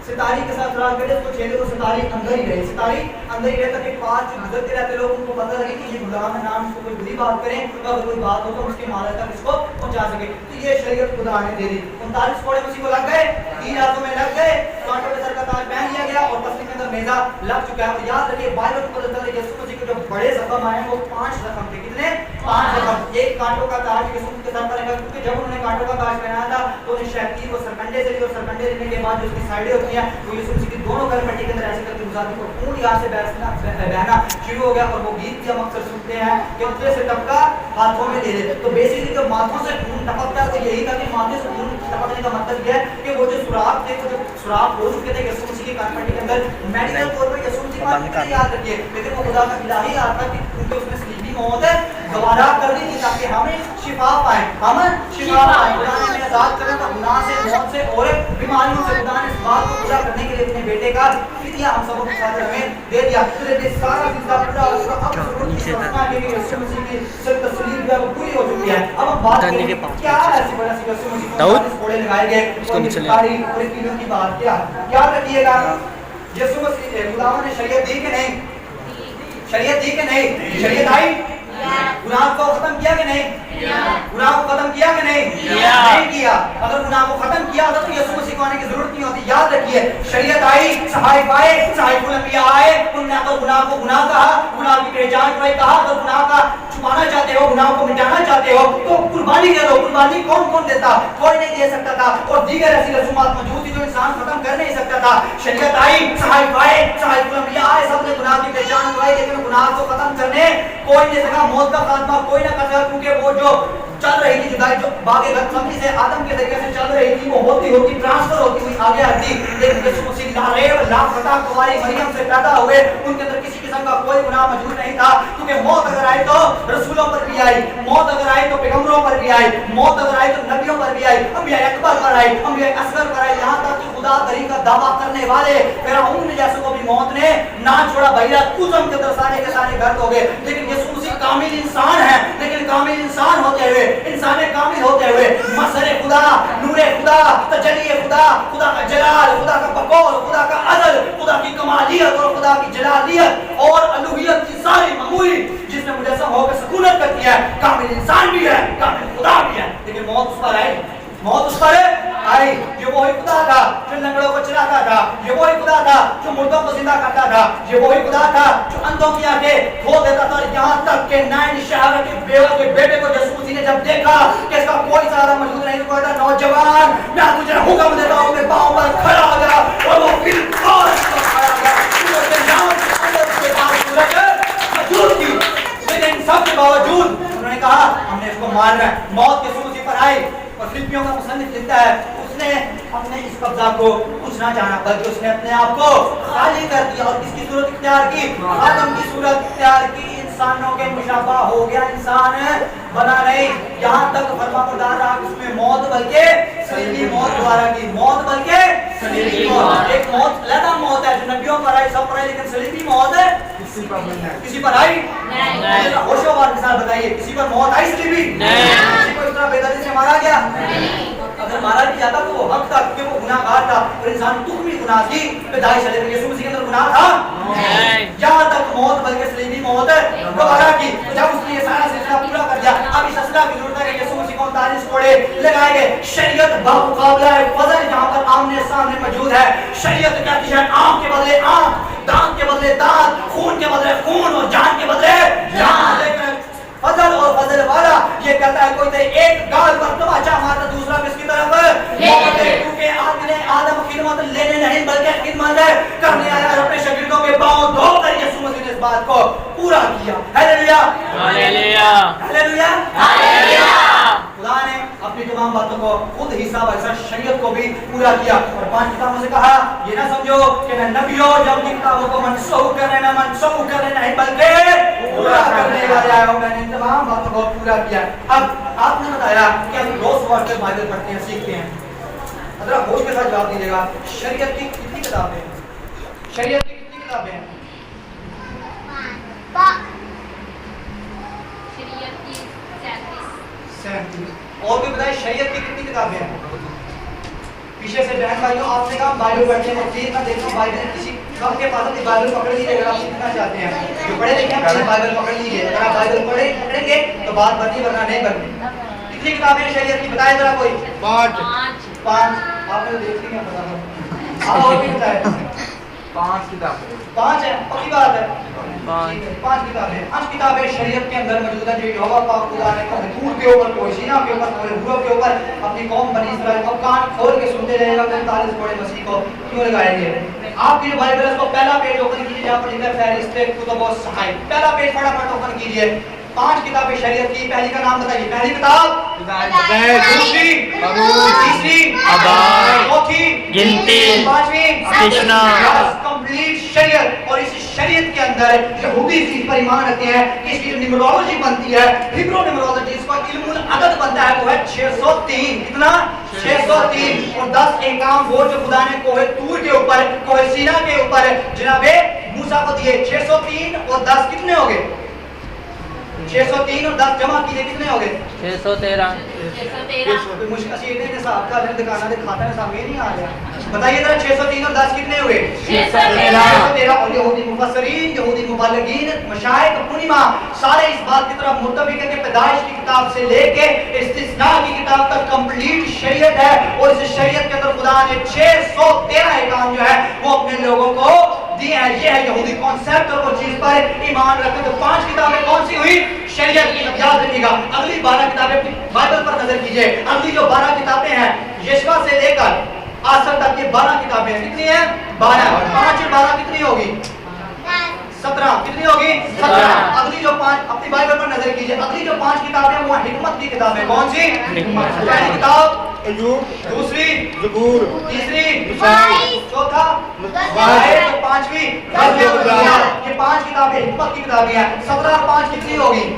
ستاری کے ساتھ سراغ کرے, اس کو چھیدے تو ستاری اندر ہی رہے, ستاری اندر ہی رہے تاکہ پاس گزرتے رہتے لوگ ان کو پتہ لگے کہ یہ غلام ہے, نام اس کو کوئی بری بات کریں تو اگر کوئی بات ہو تو اس کے مالک تک اس کو پہنچا سکے. تو یہ شریعت خدا نے دے دی. 39 کوڑے اسی کو لگ گئے, 3 ہاتھوں میں لگ گئے, کانٹوں پہ سر کا تاج پہن لیا گیا, اور تسلی کے اندر نیزہ لگ چکا ہے. اور یاد رکھیے بائبل کو پتہ چلتا ہے یسوع مسیح کے جو بڑے زخم آئے ہیں وہ 5 زخم تھے. کتنے, 5 زخم. ایک کانٹوں کا تاج یسوع کے سر پر لگا, کیونکہ جب انہوں نے کانٹوں کا تاج پہنایا تھا تو انہیں شہپیر کو سرکنڈے سے لیا, اور سرکنڈے لینے کے بعد جو اس کی سائڈیں ہوتی ہیں وہ یسوع مسیح کی دونوں گھر پٹی کے اندر ایسے کر کے گزارتی کو خون یہاں سے بہنا شروع ہو گیا. اور وہ گیت بھی ہم اکثر سنتے ہیں کہ اتنے سے ٹپکا ہاتھوں میں لے لے. تو بیسیکلی جب ماتھوں سے خون ٹپکتا ہے تو یہی تھا کہ ماتھے سے خون ٹپکنے کا مطلب یہ ہے کہ وہ جو سوراخ تھے, وہ جو سوراخ ہو چکے تھے یسوع مسیح کی کان پٹی کے اندر, میڈیکل طور پر یسوع مسیح کو یاد رکھیے, لیکن وہ خدا کا الہی یاد تھا کہ کیونکہ اس نے صلیبی موت ہے گوارا کر دی تھی تاکہ ہمیں شفا پائیں, ہم شفا پائیں. خدا نے ہمیں آزاد کرنا تھا گناہ سے, موت سے اور بیماریوں سے. خدا نے اس بات کو پورا کرنے کے لیے اپنے بیٹے کا فدیہ ہم سب کے ساتھ ہمیں دے دیا. تو یہ سارا سلسلہ پورا ہوا. اب سمجھنا ہے کہ یسوع مسیح کی صرف تصلیب ہے وہ پوری ہو چکی ہے. اب ہم بات کریں کیا ایسی بڑا سی یسوع مسیح کو 40 کوڑے لگائے گئے, اور یہ ساری پوری چیزوں کی بات کیا یاد رکھیے گا. یسوع مسیح خداوند نے شریعت دی کہ نہیں, شریعت دی کہ نہیں, شریعت آئی, گناہ کو ختم کیا کہ نہیں, گناہ کو ختم کیا کہ نہیں, نہیں کیا. اگر گناہ کو ختم کیا ہوتا تو یسوع مسیح کو آنے کی ضرورت نہیں ہوتی. یاد رکھیے شریعت آئی, صحائف آئے, صحائف الانبیاء آئے, انہوں نے اگر گناہ کو گناہ کہا, گناہ کی پہچان کرائی, کہا اگر گناہ کا چھپانا چاہتے ہو, گناہ کو مٹانا چاہتے ہو تو قربانی دے دو. قربانی کون دیتا, کوئی نہیں دے سکتا تھا, اور دیگر ایسی رسومات موجود تھی جو انسان ختم کر نہیں سکتا تھا. شریعت آئی, صحائف آئے, صحائف الانبیاء آئے, سب نے گناہ کی پہچان کرائی, لیکن گناہ کو ختم کرنے کوئی نہیں سکا. موت کا خاتمہ کوئی نہ کر سکا, کیونکہ وہ جو چل رہی تھی جدائی جو باغ گدسمنی سے آدم کے طریقے سے چل رہی تھی وہ ہوتی ٹرانسفر ہوتی ہوئی آگے آتی. لیکن یسوع مسیح لاریب لاپتہ کنواری مریم سے پیدا ہوئے, ان کے اندر کسی قسم کا کوئی گناہ موجود نہیں تھا, کیونکہ موت اگر آئی تو رسولوں پر بھی آئی, موت اگر آئی تو پیغمبروں پر بھی آئی, موت اگر آئی تو نبیوں پر بھی آئی, انبیاء اکبر پر آئی, انبیاء اصغر پر آئی, یہاں تک کہ خدا دری کا دعویٰ کرنے والے فرعون جیسے کو بھی موت نے نہ چھوڑا. بحیرہ قزم کے اندر سارے کے سارے غرق ہو گئے. لیکن یسوع مسیح کامل انسان ہے, لیکن کامل انسان ہوتے ہوئے, انسان کامل ہوتے ہوئے, مظہر خدا, نور خدا, تجلی خدا, خدا کا جلال, خدا کا بقول, خدا کا عدل, خدا کی کمالیت اور خدا کی جلالیت اور الوہیت کی ساری معمولیت جس نے مجسم ہو کے سکونت کر دیا ہے. کامل انسان بھی ہے, کامل خدا بھی ہے, لیکن موت اس پر آئی, موت اس پر آئی. یہ وہی خدا تھا جو لنگڑوں کو چلاتا تھا, یہ وہی خدا تھا جو مردوں کو زندہ کرتا تھا, یہ وہی خدا تھا جو اندھوں کی آنکھیں کھول دیتا تھا. یہاں تک کہ نائن شہر کے بیوہ کے بیٹے کو یسوع مسیح نے جب دیکھا کہ اس کا کوئی سہارا موجود نہیں, تو کہتا نوجوان میں تجھے حکم دیتا ہوں کہ پاؤں پر کھڑا ہو جا, اور وہ بالکل کھڑا ہو گیا. موجود تھی, لیکن ان سب کے باوجود انہوں نے کہا ہم نے اس کو مارنا ہے. موت یسوع مسیح پر آئی, اور فلپیوں کا مصنف لکھتا ہے اس نے اپنے اس قبضہ کو کچھ نہ جانا, بلکہ اس نے اپنے آپ کو خالی کر دیا اور کس کی صورت اختیار کی, آدم کی صورت اختیار کی, انسانوں کے مشابہ ہو گیا, انسان بنا نہیں. یہاں تک فرما بردار رہا اس میں موت بلکہ صلیبی موت دوبارہ کی, موت بلکہ صلیبی موت. ایک موت علیحدہ موت ہے جو نبیوں پر آئی, سب پر آئی, لیکن صلیبی موت ہے کسی پر آئی نہیں. ہوشو بار مثال بتائیے, کسی پر موت آئی صلیبی نہیں, کسی کو اس طرح بے دردی سے مارا گیا نہیں. اگر مارا بھی جاتا تو وہ حق تھا, کیونکہ وہ گناہ گار تھا, اور انسان تخمی گناہ کی پیدائش ہے, لیکن یسوع مسیح کے اندر گناہ تھا نہیں. یہاں تک موت بلکہ صلیبی موت دوبارہ کی. جب اس نے یہ سارا سلسلہ پورا کر دیا, اب اس اصلاح کی ضرورت ہے کہ یسوع مسیح کو 39 کوڑے لگائے گئے. شریعت بمقابلہ فضل جہاں پر آمنے سامنے موجود ہے. شریعت کہتی ہے آنکھ کے بدلے آنکھ, دانت کے بدلے دانت, خون کے بدلے خون, اور جان کے بدلے جان. لیکن فضل اور فضل والا یہ کہتا ہے کوئی تیرے ایک گال پر تماچا مارتا, دوسرا کس کی طرف موت ہے, کیونکہ آدم خدمت لینے نہیں بلکہ خدمت کرنے آیا, اپنے شاگردوں کے پاؤں دھو کر یسوع مسیح نے اس بات کو پورا کیا. Hallelujah, hallelujah, hallelujah, hallelujah. خدا نے اپنی تمام باتوں کو خود حساب ایسا شریعت کو بھی پورا پورا کیا اور 5 کتابوں سے کہا یہ نہ سمجھو کہ میں نبیوں جب کی کتابوں کو منسوخ کرنے نہیں بلکہ پورا کرنے والے آیا ہوں. میں نے تمام باتوں کو پورا کیا. اب آپ نے بتایا کہ ہم روز پڑھ کر بائبل پڑھتے ہیں سیکھتے ہیں. حضرت ہوش کے ساتھ جواب دیجیے گا شریعت کی کتنی کتابیں ہیں؟ شریعت کی کتنی کتابیں ہیں؟ اور بھی بتائیں شریعت کی کتنی کتابیں ہیں؟ پیچھے سے بہن بھائیوں آپ نے کہا بائبل پڑھتے ہیں. پلیز میں دیکھتا ہوں بائبل کسی کم کے پاس اپنی بائبل پکڑ لیجیے اگر آپ سیکھنا چاہتے ہیں. جو پڑھے لکھے ہیں اپنی بائبل پکڑ لیجیے. اگر آپ بائبل پکڑیں گے تو بات بننی ورنہ نہیں بننی. کتنی کتابیں ہیں شریعت کی بتائیں ذرا کوئی. 5 آپ نے دیکھ لی پتا آپ اور بھی بتائیں. 5 کتابیں 5 ہے پکی بات ہے. 5 کتابیں 5 کتابیں شریعت کے اندر موجود ہیں جو یہوہ پاک خدا نے طور کے اوپر کوئی سینا کے اوپر کوئی حروف کے اوپر اپنی قوم بنی اسرائیل کو کان کھول کے سنتے رہے گا 45 بڑے مسیح کو کیوں لگائیں گے. آپ کی جو بائبل ہے اس کو پہلا پیج اوپن کیجیے جہاں پر لکھا ہے فہرست کتب و صحائف. پہلا پیج فٹافٹ اوپن کیجیے. 5 کتابیں شریعت کی. پہلی کا نام بتائیے. پہلی کتاب دوسری تیسری چوتھی گنتی پانچویں کرشنا کمپلیٹ شریعت. اور اس شریعت کے اندر یہودی اس چیز پر ایمان رکھتے ہیں کہ اس کی جو نیمرولوجی بنتی ہے ہیبرو نیمرولوجی اس کا علم العدد بنتا ہے وہ ہے 603. کتنا 603. اور 10 احکام وہ جو خدا نے کوہ طور کے اوپر کوہ سینا کے اوپر جناب موسیٰ کو دیے. 603 اور 10 کتنے ہو گئے؟ 603 اور 10 جمع کیجئے کتنے ہو گئے؟ 613 مشکل سے یہ صاحب کا دکھانا دکھاتا ہے سامنے نہیں آ گیا. بتائیے ذرا 603 اور 10 کتنے ہوئے؟ 613. اور یہودی مفسرین یہودی مبلغین مشائخ علماء سارے اس بات کی طرف متفق ہیں کہ پیدائش کی کتاب سے لے کے استثناء کی کتاب تک کمپلیٹ شریعت ہے. اور اس شریعت کے اندر خدا نے 613 احکام جو ہے وہ اپنے لوگوں کو دیے ہیں. یہ ہے یہودی کانسیپٹ اور وہ چیز پر ایمان رکھتے. تو 5 کتابیں کون سی ہوئی؟ شریعت کی. یاد رکھیے گا اگلی 12 کتابیں بائبل پر نظر کیجئے. اگلی جو 12 کتابیں ہیں یشوع سے لے کر آخر تک یہ 12 کتابیں کتنی ہیں؟ 12. 5 اور 12 کتنی ہوگی؟ 17. کتنی ہوگی؟ 17. اگلی جو 5 اپنی بائبل پر نظر کیجئے. اگلی جو 5 کتابیں وہ حکمت کی کتابیں. کون سی؟ پہلی کتاب ایوب, دوسری زبور, تیسری چوتھا اور 5ویں. یہ 5 کتابیں حکمت کی کتابیں ہیں. 17 اور 5 کتنی ہوگی؟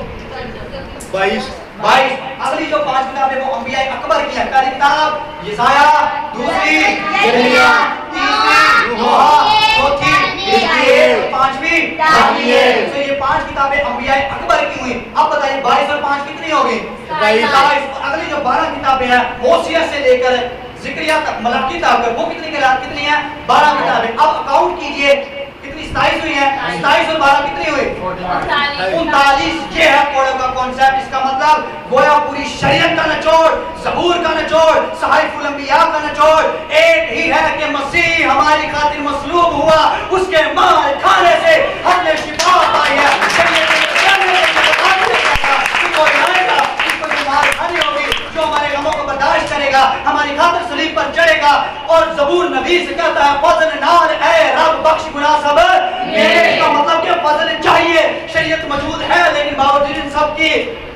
22. اگلی جو 5 کتابیں وہ انبیاء اکبر کی ہیں. پہلی کتاب یسایہ, دوسری یرمیا, تیسری یوحنا, چوتھی حزقیل, 5ویں دانیئیل. تو یہ 5 کتابیں انبیاء اکبر کی ہوئی. اب بتائیے 22 اور 5 کتنی ہوگی؟ 22. اگلی جو 12 کتابیں ہیں موسیٰ سے لے کر زکریا تک ملاکی تک وہ کتنی ہیں؟ 12 کتابیں. اب اکاؤنٹ کیجئے کتنی 27 ہوئی ہیں. 27 اور 12 کتنی ہوئی؟ 39. یہ ہے کوڑے کا کانسیپٹ. اس کا مطلب گویا پوری شریعت کا نچوڑ, زبور کا نچوڑ, صحائف الانبیاء کا نچوڑ ایک ہی ہے کہ مسیح ہماری خاطر مصلوب ہوا, اس کے مار کھانے سے ہمیں شفا پائی ہے. جو ہمارے غموں کو برداشت کرے گا, ہماری خاطر صلیب پر چڑھے گا. اور زبور نبی سے کہتا ہے فضل نال اے رب بخش گناہ سب میرے. اس کا مطلب کہ فضل چاہیے. شریعت موجود ہے لیکن باوجود ان سب کی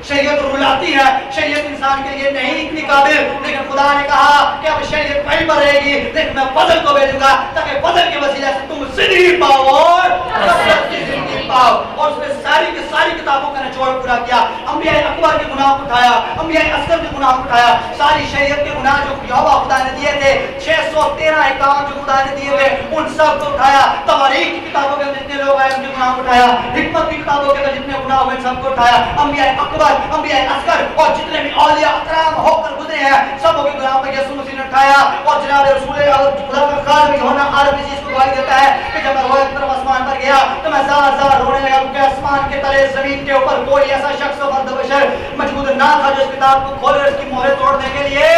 شریعت رلاتی ہے. شریعت انسان کے لیے نہیں اتنی قابل, لیکن خدا نے کہا کہ اب شریعت وہیں پر رہے گی لیکن میں فضل کو بھیجوں گا تاکہ فضل کے وسیلے سے تم زندگی پاؤ اور کثرت کی زندگی پاؤ. اور اس نے ساری کی ساری کتابوں کا نچوڑ پورا کیا. انبیاء اکبر کے گناہ کو اٹھایا, انبیاء اصغر کے گناہ کو اٹھایا. ساری شریعت کے گناہ جو یہوہ خدا نے دیے تھے 613 احکام جو خدا نے دیے تھے ان سب کو اٹھایا. تواریخ کی کتابوں کے اندر جتنے لوگ آئے ان کے گناہ کو اٹھایا. حکمت کی کتابوں کے اندر جتنے گناہ ہوئے ان سب کو اٹھایا. انبیاء اکبر, انبیاء اصغر اور جتنے بھی اولیاء اکرام ہو کر گزرے ہیں سب کے گناہ پر یسوع مسیح نے اٹھایا. اور جناب رسول خدا کا خادم یوحنا عرب اس چیز کو گواہی دیتا ہے کہ جب میں روح کی طرف آسمان پر گیا تو میں زار زار رونے لگا کیونکہ آسمان کے تلے زمین کے اوپر کوئی ایسا شخص و فرد بشر موجود نہ تھا جو اس کتاب کو کھولے اس کی مہریں توڑنے کے لیے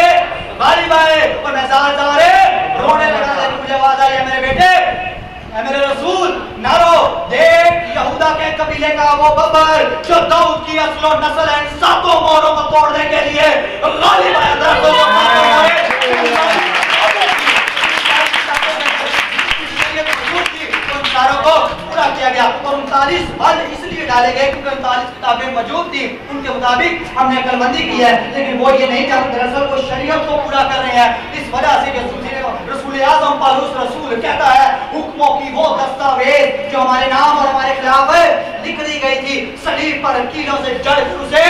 غالب آئے. اور میں زار زار رونے لگا لیکن مجھے آواز آئی ہے میرے بیٹے, اے میرے رسول نہ رو, دیکھ یہودا کے قبیلے کا وہ ببر جو داؤد کی اصل و نسل ہے ان 7 مہروں کو توڑنے کے لیے غالب آیا. کو پورا کیا گیا. اور 39 بل اس لیے ڈالے گئے کیونکہ 39 کتابیں موجود تھی, ان کے مطابق ہم نے عقل مندی کی ہے. لیکن وہ یہ نہیں چاہتے, دراصل وہ شریعت کو پورا کر رہے ہیں. اس وجہ سے کہ रसूल आज़म पौलुस रसूल कहता है हुक्मों की वो दस्तावेज जो हमारे नाम और हमारे खिलाफ लिख दी गई थी सलीब पर कीलों से जड़ कर उसे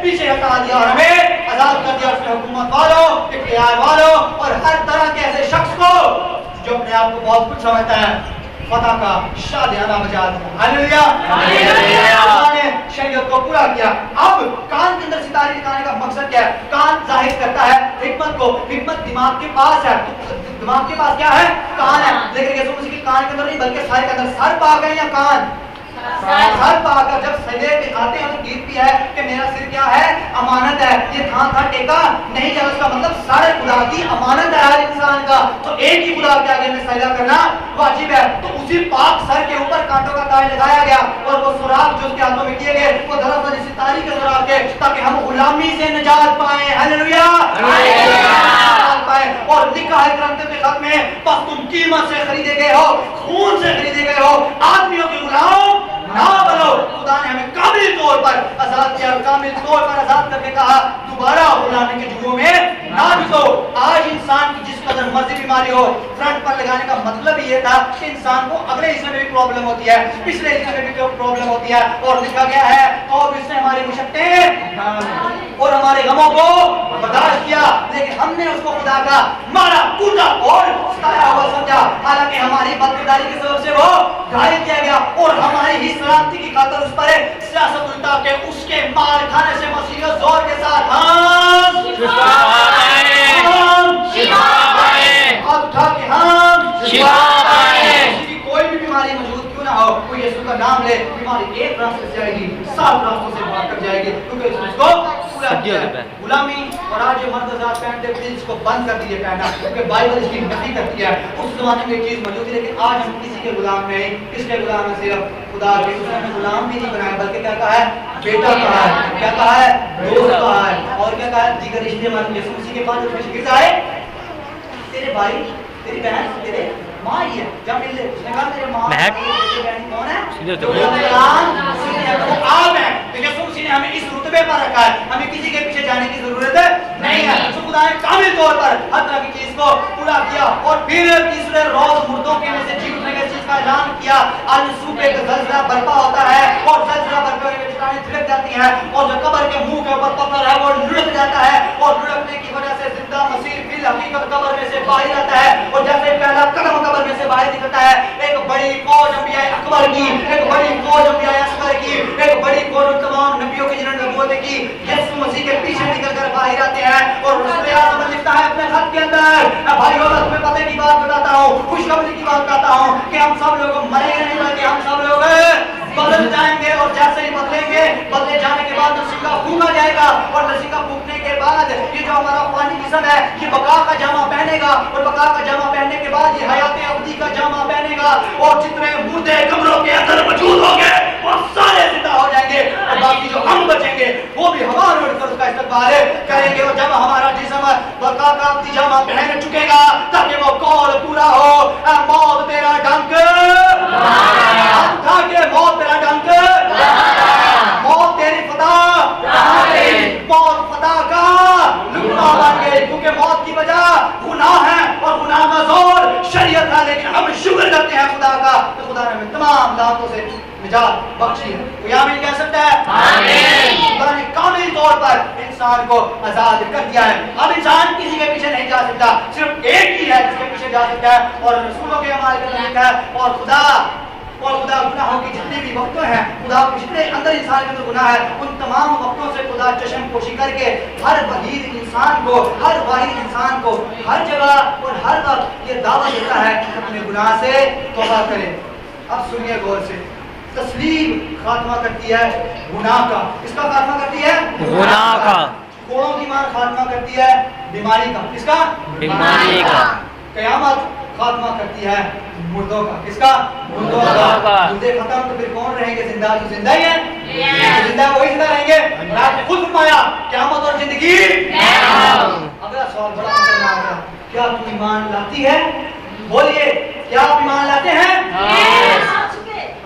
पीछे हटा दिया और हमें आजाद कर दिया उसने हुकूमत वालों, इख्तियार वालों और हर तरह के ऐसे शख्स को जो अपने आप को बहुत कुछ समझता है फतह का शादियाना बजा दिया। हालेलुया, अल्लाह ने शरीयत को पूरा किया। अब कान के अंदर सितारे दिखाने का मकसद क्या है? कान जाहिर करता है हिकमत को। हिकमत दिमाग के पास है, दिमाग के पास क्या है? कान है। लेकिन यीशु मसीह के कान के अंदर नहीं बल्कि सर के अंदर। सर पाक है या कान? सर पाक है। जब सजदे पे आते हैं तो गीत भी है कि मेरा सिर क्या है? अमानत है। ये था टेका नहीं जाए, उसका मतलब सर खुदा की अमानत है हर इंसान का। तो एक ही खुदा के आगे में सजदा करना वाजिब है। तो उसी पाक सर के ऊपर कांटों का ताज लगाया गया और वो सुराख जो उसके हाथों में किए गए वो दरअसल इस तारी के सुराख है ताकि हम गुलामी से निजात पाएं। हालेलुया, पाएं। और लिखा है ग्रंथ के खत में बस तुम कीमत से खरीदे गए हो, खून से खरीदे गए हो, आदमियों के गुलाम ना बनो। खुदा ने हमें कामिल तौर पर आजाद किया, कामिल तौर पर आजाद करके कहा दोबारा गुलामी के जुओं में ना घुसो। आज इंसान की जिस कदर मर्जी बीमारी हो, फ्रंट पर लगाने का मतलब ये था कि इंसान को अगले हिस्से में भी प्रॉब्लम होती है, पिछले हिस्से में भी प्रॉब्लम होती है। और लिखा गया है और इसने हमारी मुशक्कतें और हमारे गमों को बर्दाश्त किया, लेकिन हमने उसको खुदा का मारा, कूटा और सताया हुआ समझा। हालांकि हमारी बदकिरदारी की सबब से वो घायल किया गया और हमारी ही सलामती की खातिर उस पर सियासत उल्टा के उसके मार खाने से मसीह जोर के साथ कोई भी बीमारी मौजूद क्यों ना हो, कोई यीशु का नाम ले, बीमारी एक रास्ते से आएगी, 7 रास्तों से भाग कर जाएगी, क्योंकि उसको पूरा किया है। गुलामी और आज जो मर्द आजाद पहनते हैं इसको बंद कर दीजिए पहनना, क्योंकि बाइबल इसकी नफी करती है। उस जमाने में एक चीज मौजूद थी, लेकिन आज हम किसी के गुलाम नहीं, किसके गुलाम है? सिर्फ खुदा के। उसने हमें गुलाम भी नहीं बनाया, बल्कि क्या कहा है? बेटा कहा है, क्या कहा है? दोस्त कहा है, और क्या कहा है? दीगर रिश्ते मान। यीशु मसीह के पास जब शिगिर्द आए, तेरे भाई, तेरी बहन, तेरे माँ ही है, जब मिल ले उसने कहा तेरे माँ तेरी बहन कौन है? तो वो आप है। तो यीशु मसीह ने हमें इस रुतबे पर रखा है, हमें किसी के पीछे जाने की जरूरत नहीं है। तो खुदा ने कामिल तौर पर हर तरह की चीज को पूरा किया और फिर तीसरे रोज मुर्दों के में से जी उठने की चीज का ऐलान किया। आज सूबे का ज़लज़ला बर्पा होता है और ज़लज़ला बर्पा होने में चट्टानें छिड़क जाती हैं और जो कब्र के मुंह के ऊपर पत्थर है वो लुढ़क जाता है और लुढ़कने की वजह से जिंदा मसीह फिर हकीकत कब्र में से बाहर आता है और जैसे पहला कदम कब्र में से बाहर निकलता है, एक बड़ी फौज अंबिया अकबर की, एक बड़ी फौज अंबिया असगर की, एक बड़ी फौज तमाम नबियों की जिन्होंने नबूवत की यीशु मसीह के पीछे निकलकर बाहर आते हैं। और रसूल आज़म लिखता है अपने खत के अंदर, भाइयों मैं तुम्हें पते की बात बताता हूँ, खुशखबरी की बात बताता हूँ कि हम सब लोग मरेंगे नहीं बल्कि हम सब लोग बदल जाएंगे और जैसे ही बदलेंगे, बदले जाने के बाद नसीका फूका जाएगा और नसीका फूकने के बाद ये जो हमारा पानी जिस्म है ये बका का जामा पहनेगा और बका का जामा पहनने के बाद ये हयात अब्दी का जामा पहनेगा और जितने मुर्दे कब्रों के अंदर मौजूद होंगे वो सारे जिंदा हो जाएंगे और बाकी जो हम बचेंगे वो भी हवा उड़कर उसका इस्तकबाल करेंगे। और जब हमारा जिस्म बका का अब्दी जामा पहन चुकेगा ताकि वो कौल पूरा हो, मौत तेरा डंक मौत तेरा डंक, मौत तेरी फतह, मौत फतह का लुकमा बन गई, क्योंकि मौत की वजह गुनाह है और गुनाह का जोर शरीयत है। लेकिन हम शुक्र करते हैं खुदा का, तो खुदा ने हमें तमाम लातों से निजात बख्शी है। कोई आमीन कह सकता है? आमीन। खुदा ने कामिल तौर पर इंसान को आजाद कर दिया है। अब इंसान किसी के पीछे नहीं जा सकता, सिर्फ एक ही है जिसके पीछे जा सकता है और रसूलों के अमाल के अंदर लिखा है और खुदा गुनाहों की जितनी भी वक्तों हैं, खुदा जितने अंदर इंसान के अंदर गुनाह है उन तमाम वक्तों से खुदा चश्म पोशी करके हर वहीद इंसान को, हर वाहिद इंसान को हर जगह और हर वक्त ये दावा देता है कि अपने गुनाह से तौबा करे। अब सुनिए गौर से, तस्लीम खात्मा करती है गुनाह का। किसका खात्मा करती है? गुनाह का। कोड़ों की मार खात्मा करती है बीमारी का। किसका? बीमारी का। कयामत खात्मा करती है मुर्दों का। किसका? मुर्दों का। मुर्दे खत्म तो फिर कौन रहेंगे? जिंदा तो जिंदा ही है, जिंदा वही जिंदा रहेंगे। आपने खुद फरमाया क़यामत और जिंदगी। अगला सवाल बड़ा खतरनाक है, क्या तुम ईमान लाती है? बोलिए, क्या आप ईमान लाते हैं?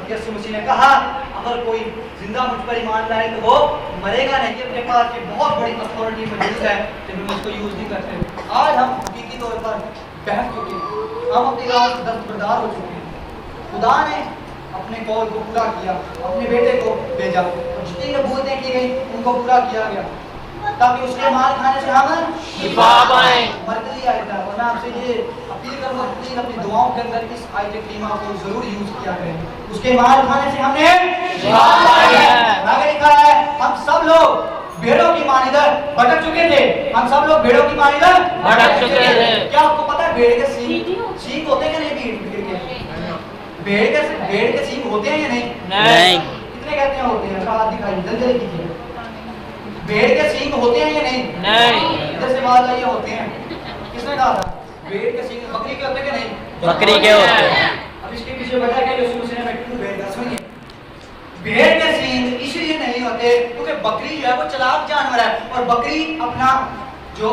यीशु मसीह ने कहा अगर कोई जिंदा मुझ पर ईमान लाए तो वो मरेगा नहीं। अपने पास ये बहुत बड़ी अथॉरिटी मौजूद है, लेकिन हम उसको यूज नहीं करते। आज हम हकीकी तौर पर बहक चुके हैं, हम अपनी राह से दस्तबरदार हो चुके हैं। खुदा ने अपने कौल को पूरा किया, अपने बेटे को भेजा और जितनी नबूवतें की गई उनको पूरा किया गया ताकि उसके माल खाने से हम शिफा पाएं। मरकजी आयत है और मैं आपसे ये अपील करूंगा प्लीज अपनी दुआओं के अंदर इस आयत करीमा को जरूर यूज किया करें। उसके माल खाने से हमने शिफा पाई है। आगे लिखा है हम सब लोग भेड़ों की मानिदर भटक चुके थे, हम सब लोग भेड़ों की मानिदर भटक चुके थे। क्या आपको पता है भेड़ के सींग होते हैं कि नहीं? भेड़ के सींग होते हैं या नहीं? नहीं। कितने कहते हैं होते हैं? हाथ दिखाइए, जल्दी कीजिए। भेड़ के सींग होते हैं या नहीं? नहीं। इधर से बात आई होते हैं। किसने कहा था? भेड़ के सींग बकरी के होते हैं कि नहीं? बकरी के होते हैं। अब इसके पीछे वजह क्या है? यीशु मसीह ने मैं भेड़ का सुनिए। भेड़ के सींग इसलिए नहीं होते क्योंकि बकरी जो है वो चालाक जानवर है और बकरी अपना जो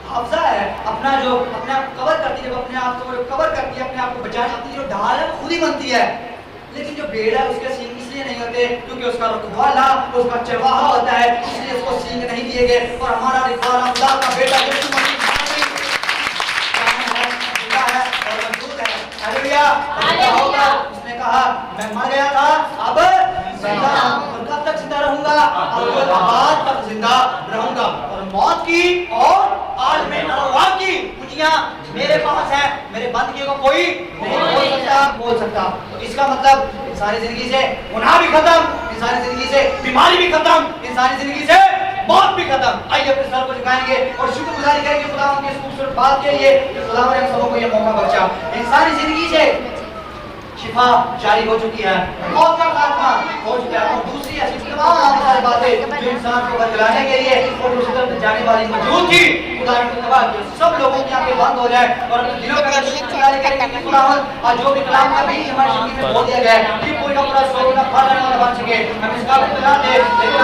हाफजा है, अपना जो अपने आप कवर करती है, जब अपने आप को कवर करती है, अपने आप को बचाने अपनी जो ढाल है वो खुद ही बनती है। लेकिन जो भेड़ है उसके सींग इसलिए नहीं होते क्योंकि उसका रखवाला, उसका चरवाहा होता है, इसलिए उसको सींग नहीं दिए गए। और हमारा रखवाला खुदा का बेटा यीशु मसीह है और मौजूद है। हालेलुया। हालेलुया। उसने कहा मैं मर गया था, अब जिंदा हूं और कब तक जिंदा रहूंगा? अब्बाद तक जिंदा रहूंगा और मौत की और आज में अरवा की कुंजियां मेरे पास है, मेरे बंदगी को कोई नहीं बोल सकता। तो इसका मतलब इंसानी जिंदगी से गुनाह भी खत्म, इंसानी जिंदगी से बीमारी भी खत्म, इंसानी जिंदगी से मौत भी खत्म। आइए अपने सर को झुकाएंगे और शुक्रगुजारी करेंगे खुदा की इस खूबसूरत बात के लिए कि खुदा ने हम सबों को ये मौका बख्शा। इंसानी जिंदगी से शिफा जारी हो चुकी है, मौत का खात्मा हो चुका है और दूसरी ऐसी तमाम सारी बातें जो इंसान को बदलाने के लिए और दूसरी तरफ जाने वाली मौजूद थी खुदा ने तबाह किया। सब लोगों की आंखें बंद हो जाए और अपने दिलों के अंदर शुक्रगुजारी करेंगे कि खुदावंद आज जो भी कलाम का बीज हमारी जिंदगी में बोल दिया गया है कि पूरी का पूरा 100 गुना फल देने वाला बन सके। हम इसका भी बता दे लेकिन